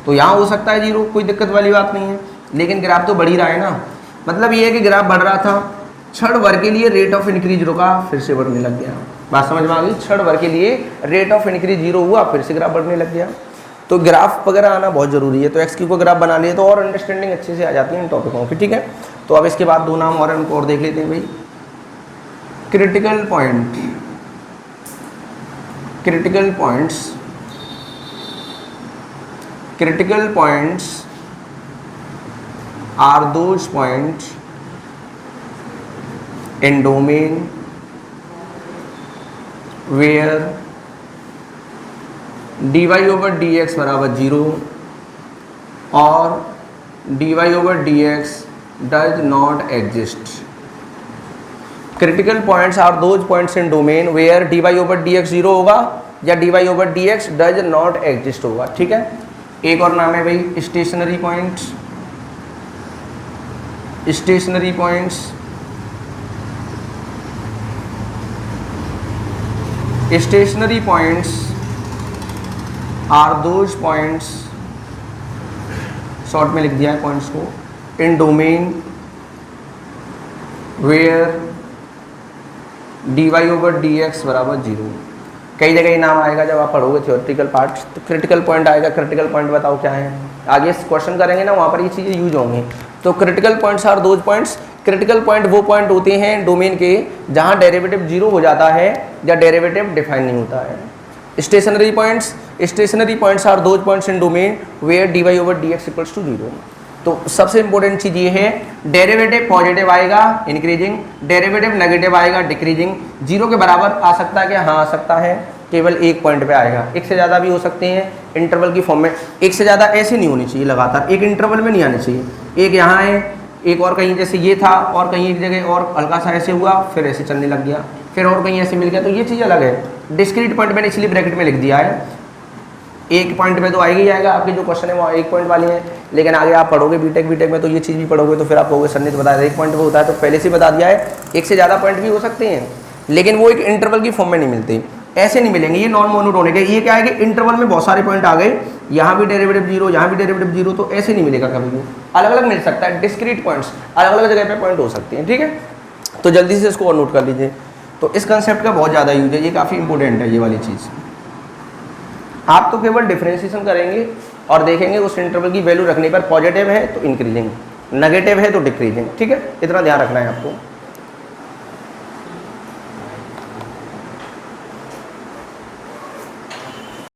तो यहाँ हो सकता है जीरो, कोई दिक्कत वाली बात नहीं है। लेकिन ग्राफ तो बढ़ ही रहा है ना, मतलब ये है कि ग्राफ बढ़ रहा था, क्षण भर के लिए रेट ऑफ इंक्रीज रुका, फिर से बढ़ने लग गया। बात समझ में आ गई, क्षण भर के लिए रेट ऑफ इंक्रीज जीरो हुआ, फिर से ग्राफ बढ़ने लग गया। तो ग्राफ वगैरह आना बहुत ज़रूरी है। तो एक्स क्यू को ग्राफ बना लिए तो और अंडरस्टैंडिंग अच्छे से आ जाती है इन टॉपिकों की, ठीक है। तो अब इसके बाद दो नाम और उनको और देख लेते हैं भाई। Critical point, critical points, critical points are those points in domain where dy over dx बराबर 0 और dy over dx does not exist. Critical points are those points in domain where dy over dx 0 होगा या dy over dx does not exist होगा, ठीक है। एक और नाम है भाई stationary points, stationary points, stationary points are those points, short में लिख दिया है पॉइंट्स को, in domain where dy over dx बराबर 0। कई जगह ये नाम आएगा जब आप पढ़ोगे थ्योरेटिकल पार्ट, तो क्रिटिकल पॉइंट आएगा। क्रिटिकल पॉइंट बताओ क्या है, आगे क्वेश्चन करेंगे ना, वहाँ पर ये चीज़ें यूज होंगी। तो critical points are those points, critical point वो पॉइंट होते हैं डोमेन के जहाँ डेरिवेटिव जीरो हो जाता है या डेरिवेटिव डिफाइन नहीं होता है। Stationary points, stationary points are those points in domain where dy over dx equals to 0। तो सबसे इंपॉर्टेंट चीज़ ये है, डेरिवेटिव पॉजिटिव आएगा इंक्रीजिंग, डेरिवेटिव नेगेटिव आएगा डिक्रीजिंग। जीरो के बराबर आ सकता है क्या, हाँ आ सकता है, केवल एक पॉइंट पे आएगा। एक से ज़्यादा भी हो सकते हैं इंटरवल की फॉर्म में, एक से ज़्यादा ऐसे नहीं होनी चाहिए लगातार, एक इंटरवल में नहीं आनी चाहिए। एक यहाँ है, एक और कहीं जैसे ये था और कहीं एक जगह और हल्का सा ऐसे हुआ, फिर ऐसे चलने लग गया, फिर और कहीं ऐसे मिल गया, तो ये चीज़ अलग है। डिस्क्रीट पॉइंट मैंने इसलिए ब्रैकेट में लिख दिया है, एक पॉइंट में तो आएगा ही आएगा, आपके जो क्वेश्चन है वो एक पॉइंट वाले हैं, लेकिन आगे आप पढ़ोगे बीटेक में तो ये चीज़ भी पढ़ोगे, तो फिर आप कहोगे सर ने तो बताया एक पॉइंट में होता है, तो पहले से बता दिया है। एक से ज़्यादा पॉइंट भी हो सकते हैं, लेकिन वो एक इंटरवल की फॉर्म में नहीं मिलते, ऐसे नहीं मिलेंगे, ये नॉन मोनोटोनिक है। ये क्या है कि इंटरवल में बहुत सारे पॉइंट आ गए, यहाँ भी डेरिवेटिव जीरो, यहाँ भी डेरिवेटिव जीरो, तो ऐसे नहीं मिलेगा कभी भी, अलग अलग मिल सकता है। डिस्क्रीट पॉइंट्स अलग अलग जगह पे पॉइंट हो सकते हैं, ठीक है। तो जल्दी से इसको और नोट कर लीजिए। तो इस कंसेप्ट का बहुत ज़्यादा यूज है, ये काफ़ी इंपॉर्टेंट है ये वाली चीज़। आप तो केवल डिफरेंशिएशन करेंगे और देखेंगे उस इंटरवल की वैल्यू रखने पर पॉजिटिव है तो इंक्रीजिंग, नेगेटिव है तो डिक्रीजिंग, ठीक है, इतना ध्यान रखना है आपको।